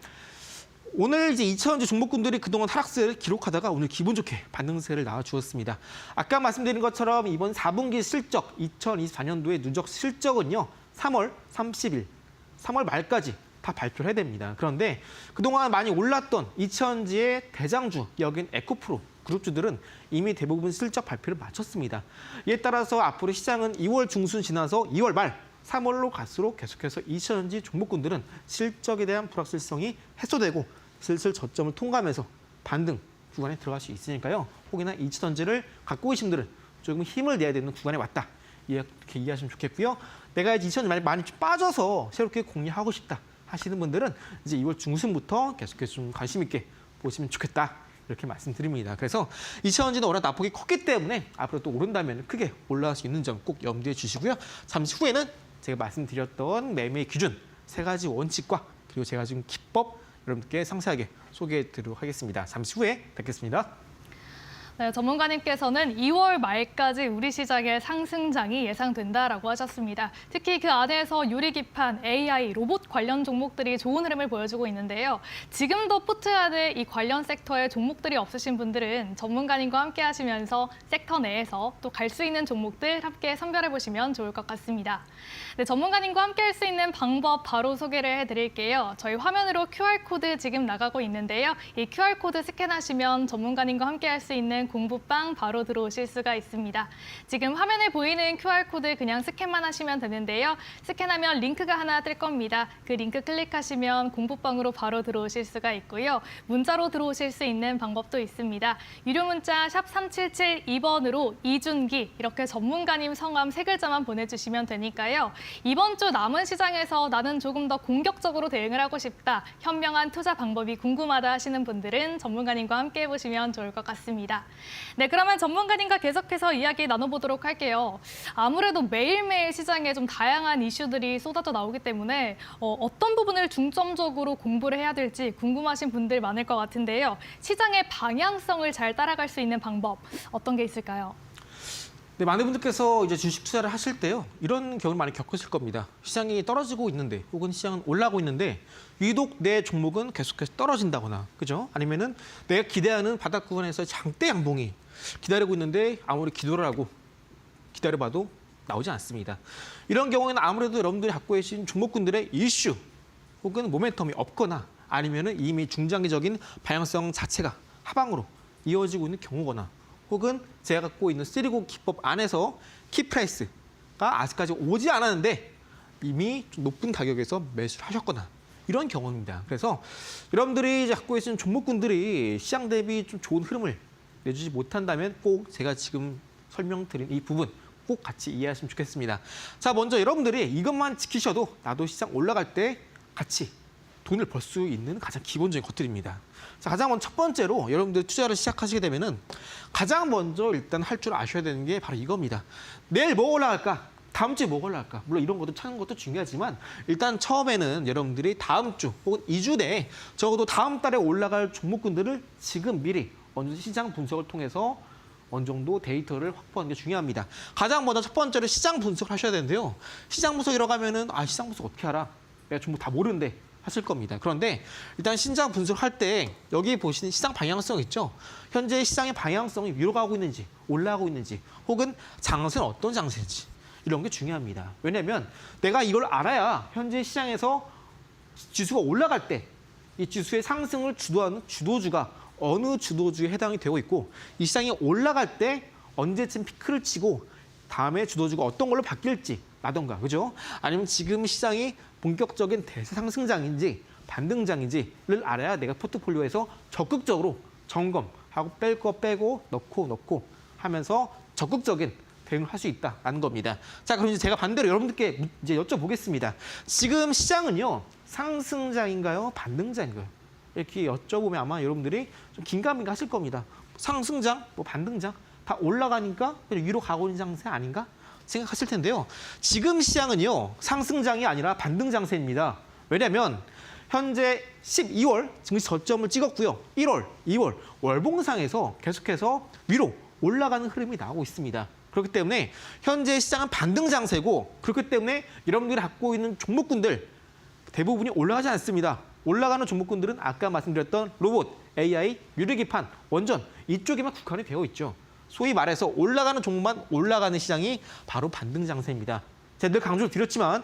오늘 이제 2차전지 종목군들이 그동안 하락세를 기록하다가 오늘 기분 좋게 반등세를 나와주었습니다. 아까 말씀드린 것처럼 이번 4분기 실적, 2024년도의 누적 실적은요. 3월 30일, 3월 말까지 다 발표를 해야 됩니다. 그런데 그동안 많이 올랐던 2차전지의 대장주, 여긴 에코프로 그룹주들은 이미 대부분 실적 발표를 마쳤습니다. 이에 따라서 앞으로 시장은 2월 중순 지나서 2월 말, 3월로 갈수록 계속해서 2차전지 종목군들은 실적에 대한 불확실성이 해소되고 슬슬 저점을 통과하면서 반등 구간에 들어갈 수 있으니까요. 혹여나 2차전지를 갖고 계신 분들은 조금 힘을 내야 되는 구간에 왔다. 이렇게 이해하시면 좋겠고요. 내가 이제 2차전지 많이 좀 빠져서 새롭게 공략하고 싶다 하시는 분들은 이제 2월 중순부터 계속해서 좀 관심 있게 보시면 좋겠다. 이렇게 말씀드립니다. 그래서 2차전지는 워낙 낙폭이 컸기 때문에 앞으로 또 오른다면 크게 올라갈 수 있는 점 꼭 염두에 주시고요. 잠시 후에는 제가 말씀드렸던 매매 기준 3가지 원칙과 그리고 제가 지금 기법 여러분께 상세하게 소개해 드리도록 하겠습니다. 잠시 후에 뵙겠습니다. 네, 전문가님께서는 2월 말까지 우리 시장의 상승장이 예상된다라고 하셨습니다. 특히 그 안에서 유리기판, AI, 로봇 관련 종목들이 좋은 흐름을 보여주고 있는데요. 지금도 푸트해야 될 이 관련 섹터의 종목들이 없으신 분들은 전문가님과 함께 하시면서 섹터 내에서 또 갈 수 있는 종목들 함께 선별해 보시면 좋을 것 같습니다. 네, 전문가님과 함께 할 수 있는 방법 바로 소개를 해드릴게요. 저희 화면으로 QR코드 지금 나가고 있는데요. 이 QR코드 스캔하시면 전문가님과 함께 할 수 있는 공부방 바로 들어오실 수가 있습니다. 지금 화면에 보이는 QR코드 그냥 스캔만 하시면 되는데요. 스캔하면 링크가 하나 뜰 겁니다. 그 링크 클릭하시면 공부방으로 바로 들어오실 수가 있고요. 문자로 들어오실 수 있는 방법도 있습니다. 유료 문자 샵 3772번으로 이준기 이렇게 전문가님 성함 3글자만 보내주시면 되니까요. 이번 주 남은 시장에서 나는 조금 더 공격적으로 대응을 하고 싶다. 현명한 투자 방법이 궁금하다 하시는 분들은 전문가님과 함께 해보시면 좋을 것 같습니다. 네, 그러면 전문가님과 계속해서 이야기 나눠보도록 할게요. 아무래도 매일매일 시장에 좀 다양한 이슈들이 쏟아져 나오기 때문에 어떤 부분을 중점적으로 공부를 해야 될지 궁금하신 분들 많을 것 같은데요. 시장의 방향성을 잘 따라갈 수 있는 방법 어떤 게 있을까요? 네, 많은 분들께서 이제 주식 투자를 하실 때요. 이런 경우를 많이 겪으실 겁니다. 시장이 떨어지고 있는데 혹은 시장은 올라가고 있는데 유독 내 종목은 계속해서 떨어진다거나 그죠? 아니면은 내가 기대하는 바닥 구간에서 장대 양봉이 기다리고 있는데 아무리 기도를 하고 기다려봐도 나오지 않습니다. 이런 경우에는 아무래도 여러분들이 갖고 계신 종목군들의 이슈 혹은 모멘텀이 없거나 아니면은 이미 중장기적인 방향성 자체가 하방으로 이어지고 있는 경우거나 혹은 제가 갖고 있는 쓰리고 기법 안에서 키프라이스가 아직까지 오지 않았는데 이미 좀 높은 가격에서 매수를 하셨거나 이런 경우입니다. 그래서 여러분들이 이제 갖고 계신 종목군들이 시장 대비 좀 좋은 흐름을 내주지 못한다면 꼭 제가 지금 설명드린 이 부분 꼭 같이 이해하시면 좋겠습니다. 자, 먼저 여러분들이 이것만 지키셔도 나도 시장 올라갈 때 같이 돈을 벌 수 있는 가장 기본적인 것들입니다. 자, 가장 먼저 첫 번째로 여러분들 투자를 시작하시게 되면은 가장 먼저 일단 할 줄 아셔야 되는 게 바로 이겁니다. 내일 뭐 올라갈까? 다음 주에 뭐 올라갈까? 물론 이런 것도 찾는 것도 중요하지만 일단 처음에는 여러분들이 다음 주 혹은 2주 내에 적어도 다음 달에 올라갈 종목군들을 지금 미리 먼저 시장 분석을 통해서 어느 정도 데이터를 확보하는 게 중요합니다. 가장 먼저 첫 번째로 시장 분석을 하셔야 되는데요. 시장 분석 이러가면은 시장 분석 어떻게 알아? 내가 종목 다 모르는데 하실 겁니다. 그런데 일단 시장 분석할 때 여기 보시는 시장 방향성 있죠? 현재 시장의 방향성이 위로 가고 있는지 올라가고 있는지 혹은 장세는 어떤 장세인지 이런 게 중요합니다. 왜냐하면 내가 이걸 알아야 현재 시장에서 지수가 올라갈 때 이 지수의 상승을 주도하는 주도주가 어느 주도주에 해당이 되고 있고 이 시장이 올라갈 때 언제쯤 피크를 치고 다음에 주도주가 어떤 걸로 바뀔지 라던가 그죠? 아니면 지금 시장이 본격적인 대상승장인지 반등장인지를 알아야 내가 포트폴리오에서 적극적으로 점검하고 뺄 거 빼고 넣고 하면서 적극적인 대응을 할 수 있다라는 겁니다. 자, 그럼 이제 제가 반대로 여러분들께 이제 여쭤보겠습니다. 지금 시장은요 상승장인가요? 반등장인가요? 이렇게 여쭤보면 아마 여러분들이 좀 긴가민가 하실 겁니다. 상승장, 뭐 반등장 다 올라가니까 위로 가고 있는 장세 아닌가? 생각하실 텐데요. 지금 시장은요 상승장이 아니라 반등장세입니다. 왜냐하면 현재 12월 증시 저점을 찍었고요. 1월, 2월 월봉상에서 계속해서 위로 올라가는 흐름이 나오고 있습니다. 그렇기 때문에 현재 시장은 반등장세고 그렇기 때문에 여러분들이 갖고 있는 종목군들 대부분이 올라가지 않습니다. 올라가는 종목군들은 아까 말씀드렸던 로봇, AI, 유리기판, 원전 이쪽에만 국한이 되어 있죠. 소위 말해서 올라가는 종목만 올라가는 시장이 바로 반등장세입니다. 제가 늘 강조를 드렸지만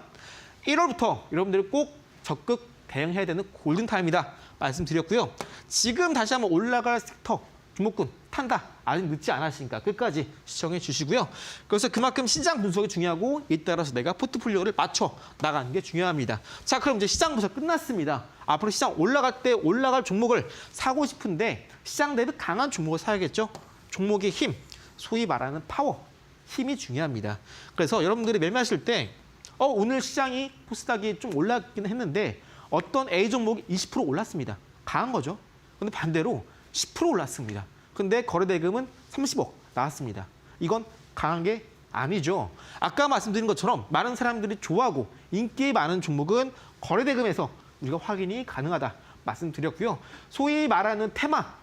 1월부터 여러분들이 꼭 적극 대응해야 되는 골든타임이다 말씀드렸고요. 지금 다시 한번 올라갈 섹터, 종목군 탄다. 아직 늦지 않았으니까 끝까지 시청해 주시고요. 그래서 그만큼 시장 분석이 중요하고 이에 따라서 내가 포트폴리오를 맞춰 나가는 게 중요합니다. 자, 그럼 이제 시장 분석 끝났습니다. 앞으로 시장 올라갈 때 올라갈 종목을 사고 싶은데 시장 대비 강한 종목을 사야겠죠. 종목의 힘, 소위 말하는 파워, 힘이 중요합니다. 그래서 여러분들이 매매하실 때 오늘 시장이 코스닥이 좀 올랐긴 했는데 어떤 A 종목이 20% 올랐습니다. 강한 거죠. 근데 반대로 10% 올랐습니다. 근데 거래대금은 30억 나왔습니다. 이건 강한 게 아니죠. 아까 말씀드린 것처럼 많은 사람들이 좋아하고 인기 많은 종목은 거래대금에서 우리가 확인이 가능하다. 말씀드렸고요. 소위 말하는 테마,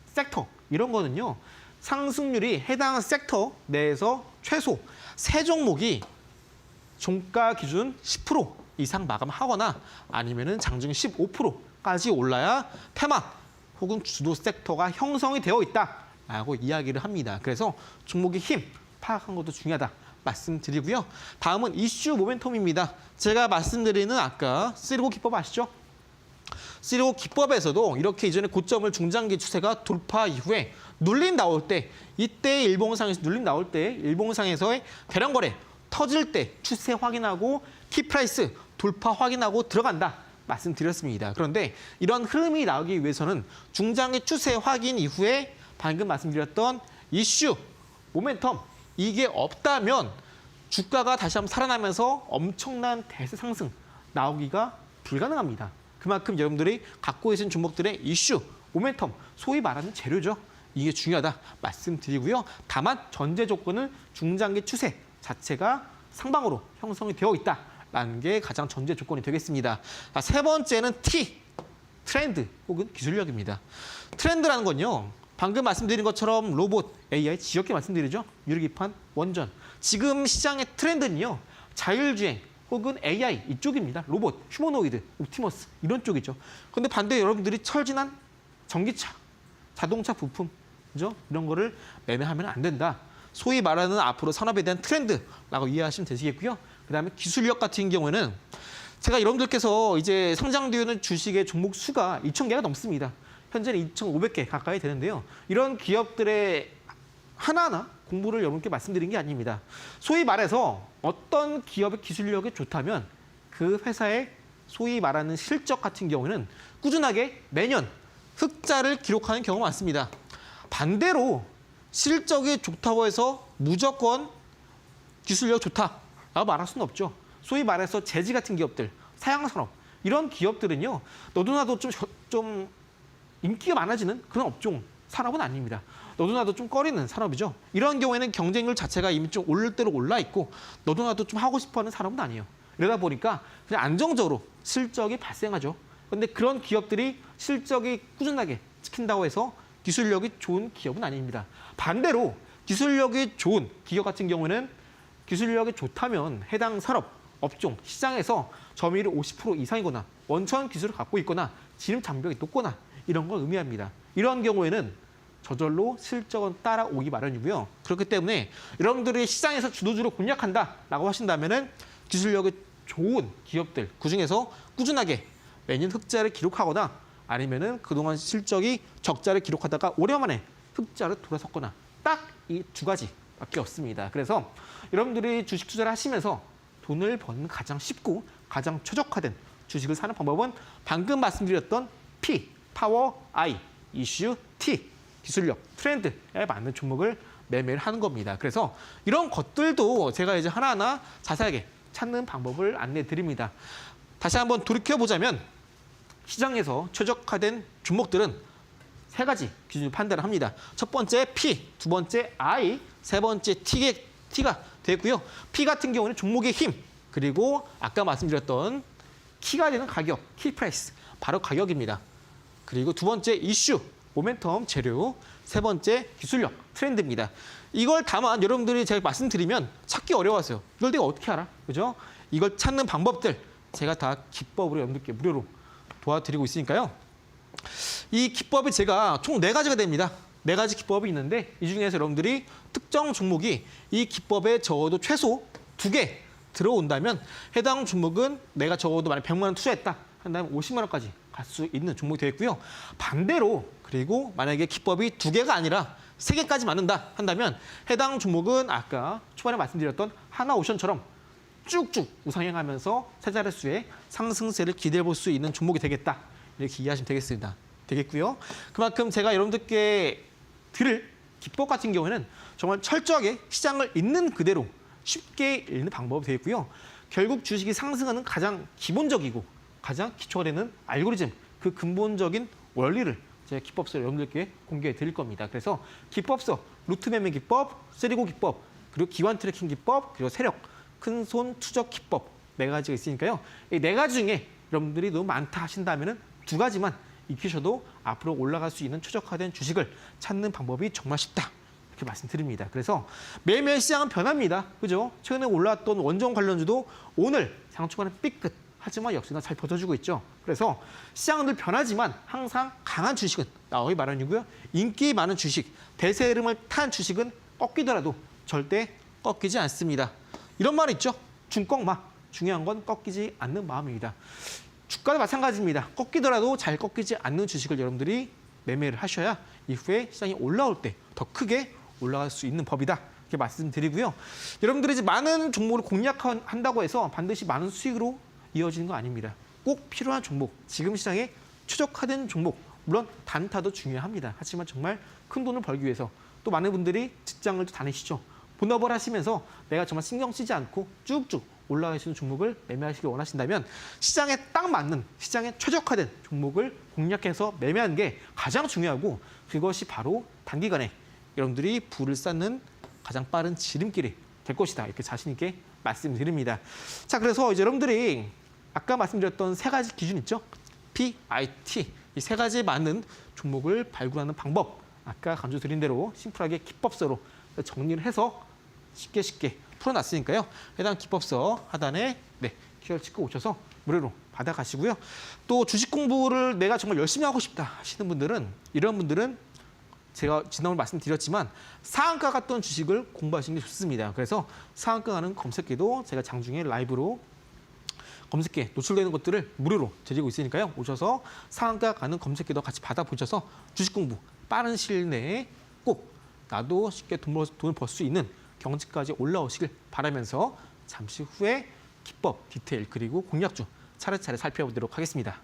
섹터 이런 거는요. 상승률이 해당 섹터 내에서 최소 3종목이 종가 기준 10% 이상 마감하거나 아니면은 장중 15%까지 올라야 테마 혹은 주도 섹터가 형성이 되어 있다라고 이야기를 합니다. 그래서 종목의 힘 파악한 것도 중요하다 말씀드리고요. 다음은 이슈 모멘텀입니다. 제가 말씀드리는 아까 쓰리고 기법 아시죠? 쓰리고 기법에서도 이렇게 이전에 고점을 중장기 추세가 돌파 이후에 눌림 나올 때 이때 일봉상에서 눌림 나올 때 일봉상에서의 대량 거래 터질 때 추세 확인하고 키프라이스 돌파 확인하고 들어간다 말씀드렸습니다. 그런데 이런 흐름이 나오기 위해서는 중장기 추세 확인 이후에 방금 말씀드렸던 이슈 모멘텀 이게 없다면 주가가 다시 한번 살아나면서 엄청난 대세 상승 나오기가 불가능합니다. 그만큼 여러분들이 갖고 계신 종목들의 이슈, 모멘텀, 소위 말하는 재료죠. 이게 중요하다 말씀드리고요. 다만 전제 조건은 중장기 추세 자체가 상방으로 형성이 되어 있다라는 게 가장 전제 조건이 되겠습니다. 세 번째는 트렌드 혹은 기술력입니다. 트렌드라는 건요. 방금 말씀드린 것처럼 로봇, AI, 지역계 말씀드리죠. 유리기판, 원전. 지금 시장의 트렌드는요. 자율주행 혹은 AI 이쪽입니다. 로봇, 휴머노이드, 옵티머스 이런 쪽이죠. 그런데 반대로 여러분들이 철진한 전기차, 자동차 부품, 그죠? 이런 거를 매매하면 안 된다. 소위 말하는 앞으로 산업에 대한 트렌드라고 이해하시면 되시겠고요. 그다음에 기술력 같은 경우에는 제가 여러분들께서 이제 상장되어 있는 주식의 종목 수가 2,000개가 넘습니다. 현재는 2,500개 가까이 되는데요. 이런 기업들의 하나하나 공부를 여러분께 말씀드린 게 아닙니다. 소위 말해서 어떤 기업의 기술력이 좋다면 그 회사의 소위 말하는 실적 같은 경우에는 꾸준하게 매년 흑자를 기록하는 경우가 많습니다. 반대로 실적이 좋다고 해서 무조건 기술력 좋다라고 말할 수는 없죠. 소위 말해서 제지 같은 기업들, 사양산업 이런 기업들은요. 너도 나도 좀 인기가 많아지는 그런 업종, 산업은 아닙니다. 너도 나도 좀 꺼리는 산업이죠. 이런 경우에는 경쟁률 자체가 이미 좀 오를 대로 올라 있고 너도 나도 좀 하고 싶어하는 산업은 아니에요. 이러다 보니까 그냥 안정적으로 실적이 발생하죠. 그런데 그런 기업들이 실적이 꾸준하게 찍힌다고 해서 기술력이 좋은 기업은 아닙니다. 반대로 기술력이 좋은 기업 같은 경우에는 기술력이 좋다면 해당 산업, 업종, 시장에서 점유율이 50% 이상이거나 원천 기술을 갖고 있거나 진입 장벽이 높거나 이런 걸 의미합니다. 이런 경우에는 저절로 실적은 따라오기 마련이고요. 그렇기 때문에 여러분들이 시장에서 주도주로 공략한다라고 하신다면은 기술력이 좋은 기업들 그중에서 꾸준하게 매년 흑자를 기록하거나 아니면은 그동안 실적이 적자를 기록하다가 오랜만에 흑자를 돌아섰거나 딱 이 두 가지밖에 없습니다. 그래서 여러분들이 주식 투자를 하시면서 돈을 버는 가장 쉽고 가장 최적화된 주식을 사는 방법은 방금 말씀드렸던 P, 파워, I, 이슈, T, 기술력, 트렌드에 맞는 종목을 매매를 하는 겁니다. 그래서 이런 것들도 제가 이제 하나하나 자세하게 찾는 방법을 안내해 드립니다. 다시 한번 돌이켜보자면 시장에서 최적화된 종목들은 세 가지 기준으로 판단을 합니다. 첫 번째 P, 두 번째 I, 세 번째 T가 되고요. P 같은 경우는 종목의 힘, 그리고 아까 말씀드렸던 키가 되는 가격, 키 프라이스, 바로 가격입니다. 그리고 두 번째 이슈, 모멘텀, 재료, 세 번째 기술력, 트렌드입니다. 이걸 다만 여러분들이 제가 말씀드리면 찾기 어려워서요. 이걸 내가 어떻게 알아? 그죠? 이걸 찾는 방법들 제가 다 기법으로 여러분들께 무료로 도와드리고 있으니까요. 이 기법이 제가 총 4가지가 됩니다. 4가지 기법이 있는데 이 중에서 여러분들이 특정 종목이 이 기법에 적어도 최소 2개 들어온다면 해당 종목은 내가 적어도 만약 100만 원 투자했다 한다면 50만 원까지 갈 수 있는 종목이 되겠고요. 반대로 그리고 만약에 기법이 2개가 아니라 3개까지 맞는다 한다면 해당 종목은 아까 초반에 말씀드렸던 하나오션처럼 쭉쭉 우상향하면서 세 자릿수의 상승세를 기대해 볼 수 있는 종목이 되겠다. 이렇게 이해하시면 되겠고요. 그만큼 제가 여러분들께 드릴 기법 같은 경우에는 정말 철저하게 시장을 있는 그대로 쉽게 읽는 방법이 되겠고요. 결국 주식이 상승하는 가장 기본적이고 가장 기초가 되는 알고리즘, 그 근본적인 원리를 제가 기법서 여러분들께 공개해 드릴 겁니다. 그래서 기법서, 루트 매매 기법, 쓰리고 기법, 그리고 기관 트래킹 기법, 그리고 세력, 큰손 투적 기법 4가지가 있으니까요. 이 4가지 중에 여러분들이 너무 많다 하신다면은 2가지만 익히셔도 앞으로 올라갈 수 있는 최적화된 주식을 찾는 방법이 정말 쉽다. 이렇게 말씀드립니다. 그래서 매일매일 시장은 변합니다. 그죠? 최근에 올랐던 원전 관련주도 오늘 상초간에 삐끗. 하지만 역시나 잘 버텨주고 있죠. 그래서 시장은 늘 변하지만 항상 강한 주식은 나오기 마련이고요. 인기 많은 주식, 대세 흐름을 탄 주식은 꺾이더라도 절대 꺾이지 않습니다. 이런 말 있죠. 중꺾마. 중요한 건 꺾이지 않는 마음입니다. 주가도 마찬가지입니다. 꺾이더라도 잘 꺾이지 않는 주식을 여러분들이 매매를 하셔야 이후에 시장이 올라올 때 더 크게 올라갈 수 있는 법이다. 이렇게 말씀드리고요. 여러분들이 이제 많은 종목을 공략한다고 해서 반드시 많은 수익으로 이어지는 거 아닙니다. 꼭 필요한 종목, 지금 시장에 최적화된 종목, 물론 단타도 중요합니다. 하지만 정말 큰 돈을 벌기 위해서 또 많은 분들이 직장을 다니시죠. 본업을 하시면서 내가 정말 신경 쓰지 않고 쭉쭉 올라가시는 종목을 매매하시길 원하신다면 시장에 딱 맞는, 시장에 최적화된 종목을 공략해서 매매하는 게 가장 중요하고 그것이 바로 단기간에 여러분들이 부를 쌓는 가장 빠른 지름길이 될 것이다. 이렇게 자신 있게 말씀드립니다. 자, 그래서 이제 여러분들이 아까 말씀드렸던 세 가지 기준 있죠? PIT, 이 세 가지에 맞는 종목을 발굴하는 방법. 아까 강조드린 대로 심플하게 기법서로 정리를 해서 쉽게 풀어놨으니까요. 해당 기법서 하단에 QR 찍고 오셔서 무료로 받아가시고요. 또 주식 공부를 내가 정말 열심히 하고 싶다 하시는 분들은 이런 분들은 제가 지난번에 말씀드렸지만 상한가 갔던 주식을 공부하시는 게 좋습니다. 그래서 상한가 가는 검색기도 제가 장중에 라이브로 검색기에 노출되는 것들을 무료로 드리고 있으니까요. 오셔서 상한가 가는 검색기도 같이 받아보셔서 주식 공부 빠른 시일 내에 꼭 나도 쉽게 돈을 벌 수 있는 경지까지 올라오시길 바라면서 잠시 후에 기법, 디테일 그리고 공략주 차례차례 살펴보도록 하겠습니다.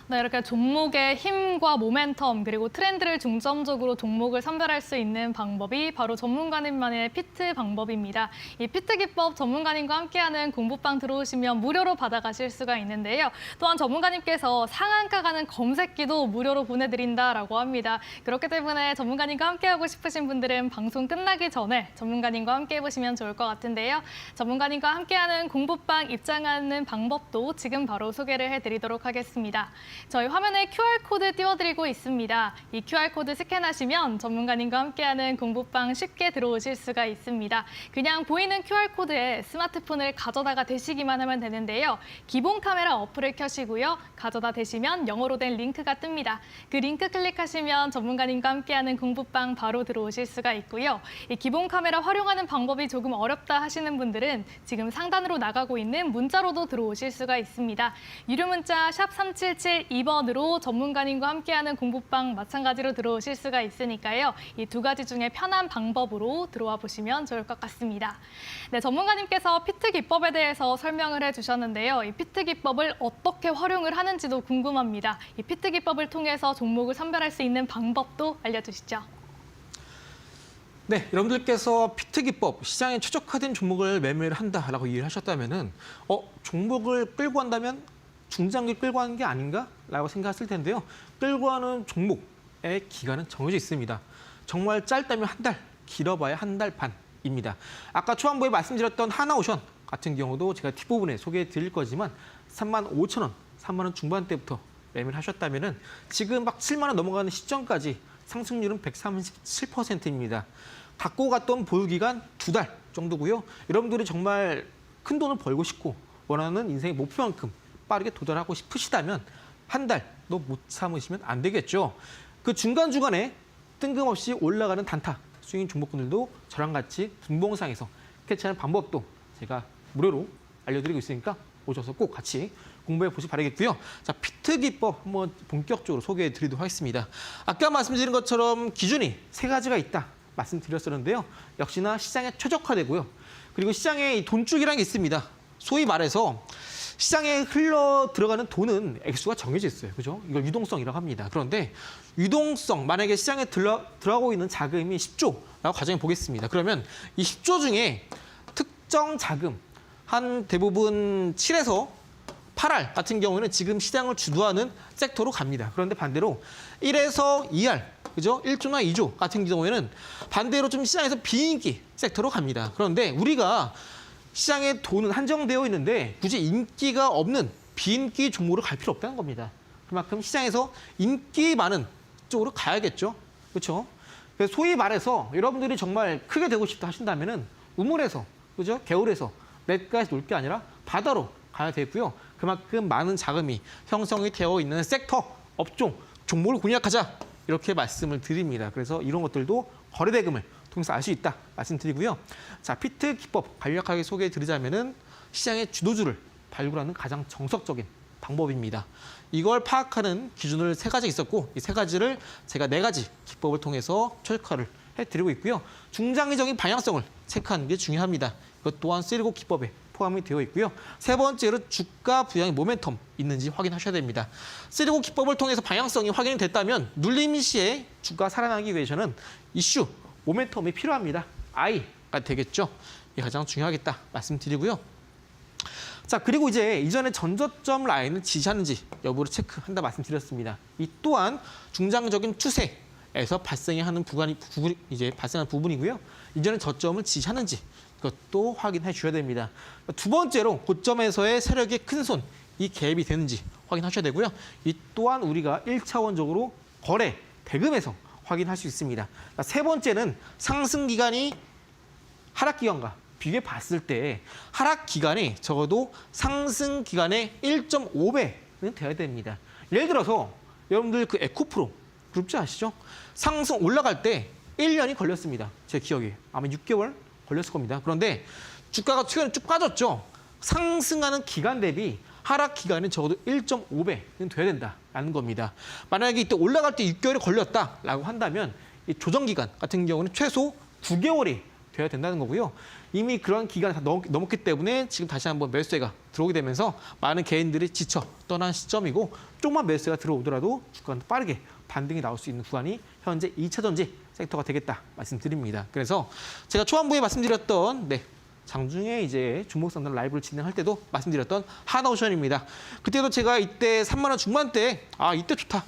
네, 이렇게 종목의 힘과 모멘텀 그리고 트렌드를 중점적으로 종목을 선별할 수 있는 방법이 바로 전문가님만의 피트 방법입니다. 이 피트 기법 전문가님과 함께하는 공부방 들어오시면 무료로 받아가실 수가 있는데요. 또한 전문가님께서 상한가 가는 검색기도 무료로 보내드린다라고 합니다. 그렇기 때문에 전문가님과 함께하고 싶으신 분들은 방송 끝나기 전에 전문가님과 함께 해보시면 좋을 것 같은데요. 전문가님과 함께하는 공부방 입장하는 방법도 지금 바로 소개를 해드리도록 하겠습니다. 저희 화면에 QR코드 띄워드리고 있습니다. 이 QR코드 스캔하시면 전문가님과 함께하는 공부방 쉽게 들어오실 수가 있습니다. 그냥 보이는 QR코드에 스마트폰을 가져다가 대시기만 하면 되는데요. 기본 카메라 어플을 켜시고요. 가져다 대시면 영어로 된 링크가 뜹니다. 그 링크 클릭하시면 전문가님과 함께하는 공부방 바로 들어오실 수가 있고요. 이 기본 카메라 활용하는 방법이 조금 어렵다 하시는 분들은 지금 상단으로 나가고 있는 문자로도 들어오실 수가 있습니다. 유료 문자 샵 3772번으로 전문가님과 함께하는 공부방 마찬가지로 들어오실 수가 있으니까요. 이 두 가지 중에 편한 방법으로 들어와 보시면 좋을 것 같습니다. 네, 전문가님께서 피트 기법에 대해서 설명을 해주셨는데요. 이 피트 기법을 어떻게 활용을 하는지도 궁금합니다. 이 피트 기법을 통해서 종목을 선별할 수 있는 방법도 알려주시죠. 네, 여러분들께서 피트 기법, 시장에 최적화된 종목을 매매를 한다라고 이해를 하셨다면은 종목을 끌고 간다면 중장기 끌고 가는 게 아닌가라고 생각했을 텐데요. 끌고 가는 종목의 기간은 정해져 있습니다. 정말 짧다면 한 달, 길어봐야 한 달 반입니다. 아까 초반부에 말씀드렸던 하나오션 같은 경우도 제가 뒷부분에 소개해 드릴 거지만 35,000원, 3만 원 중반대부터 매매를 하셨다면은 지금 막 7만 원 넘어가는 시점까지 상승률은 137%입니다. 갖고 갔던 보유 기간 2달 정도고요. 여러분들이 정말 큰 돈을 벌고 싶고 원하는 인생의 목표만큼 빠르게 도달하고 싶으시다면 한 달도 못 참으시면 안 되겠죠. 그 중간중간에 뜬금없이 올라가는 단타 수익인 종목군들도 저랑 같이 분봉상에서 캐치하는 방법도 제가 무료로 알려드리고 있으니까 오셔서 꼭 같이 공부해 보시기 바라겠고요. 자, 피트 기법 한번 본격적으로 소개해 드리도록 하겠습니다. 아까 말씀드린 것처럼 기준이 세 가지가 있다 말씀드렸었는데요. 역시나 시장에 최적화되고요. 그리고 시장에 이 돈줄기라는 게 있습니다. 소위 말해서 시장에 흘러 들어가는 돈은 액수가 정해져 있어요. 그죠? 이걸 유동성이라고 합니다. 그런데 유동성, 만약에 시장에 들어가고 있는 자금이 10조라고 가정해 보겠습니다. 그러면 이 10조 중에 특정 자금, 한 대부분 7에서 8알 같은 경우에는 지금 시장을 주도하는 섹터로 갑니다. 그런데 반대로 1에서 2알, 그죠? 1조나 2조 같은 경우에는 반대로 좀 시장에서 비인기 섹터로 갑니다. 그런데 우리가 시장에 돈은 한정되어 있는데 굳이 인기가 없는 비인기 종목으로 갈 필요 없다는 겁니다. 그만큼 시장에서 인기 많은 쪽으로 가야겠죠. 그렇죠? 그래서 소위 말해서 여러분들이 정말 크게 되고 싶다 하신다면은 우물에서, 그죠? 개울에서 냇가에서 놀 게 아니라 바다로 가야 되고요. 그만큼 많은 자금이 형성이 되어 있는 섹터, 업종, 종목을 공략하자 이렇게 말씀을 드립니다. 그래서 이런 것들도 거래대금을 통해서 알 수 있다 말씀드리고요. 자, 피트 기법 간략하게 소개해드리자면은 시장의 주도주를 발굴하는 가장 정석적인 방법입니다. 이걸 파악하는 기준을 3가지 있었고 이 3가지를 제가 4가지 기법을 통해서 최적화를 해드리고 있고요. 중장기적인 방향성을 체크하는 게 중요합니다. 이것 또한 세리고 기법에 포함이 되어 있고요. 3번째로 주가 부양의 모멘텀 있는지 확인하셔야 됩니다. 세리고 기법을 통해서 방향성이 확인이 됐다면 눌림 시에 주가 살아나기 위해서는 이슈, 모멘텀이 필요합니다. I가 되겠죠. 이게 가장 중요하겠다 말씀드리고요. 자, 그리고 이제 이전에 전저점 라인을 지지하는지 여부를 체크한다 말씀드렸습니다. 이 또한 중장기적인 추세에서 발생하는 부분이고요. 이전에 저점을 지지하는지 이것도 확인해 주셔야 됩니다. 2번째로 고점에서의 세력의 큰 손, 이 갭이 되는지 확인하셔야 되고요. 이 또한 우리가 1차원적으로 거래, 대금에서 확인할 수 있습니다. 3번째는 상승 기간이 하락 기간과 비교해 봤을 때 하락 기간이 적어도 상승 기간의 1.5배는 돼야 됩니다. 예를 들어서 여러분들 그 에코프로 그룹지 아시죠? 상승 올라갈 때 1년이 걸렸습니다. 제 기억에 아마 6개월 걸렸을 겁니다. 그런데 주가가 최근에 쭉 빠졌죠. 상승하는 기간 대비 하락 기간은 적어도 1.5배는 돼야 된다라는 겁니다. 만약에 이때 올라갈 때 6개월이 걸렸다라고 한다면 이 조정 기간 같은 경우는 최소 9개월이 돼야 된다는 거고요. 이미 그런 기간이 다 넘었기 때문에 지금 다시 한번 매수세가 들어오게 되면서 많은 개인들이 지쳐 떠난 시점이고 조금만 매수세가 들어오더라도 주가는 빠르게 반등이 나올 수 있는 구간이 현재 2차 전지 섹터가 되겠다 말씀드립니다. 그래서 제가 초반부에 말씀드렸던 장중에 이제 종목 상담 라이브를 진행할 때도 말씀드렸던 하나오션입니다. 그때도 제가 이때 3만 원 중반대 이때 좋다.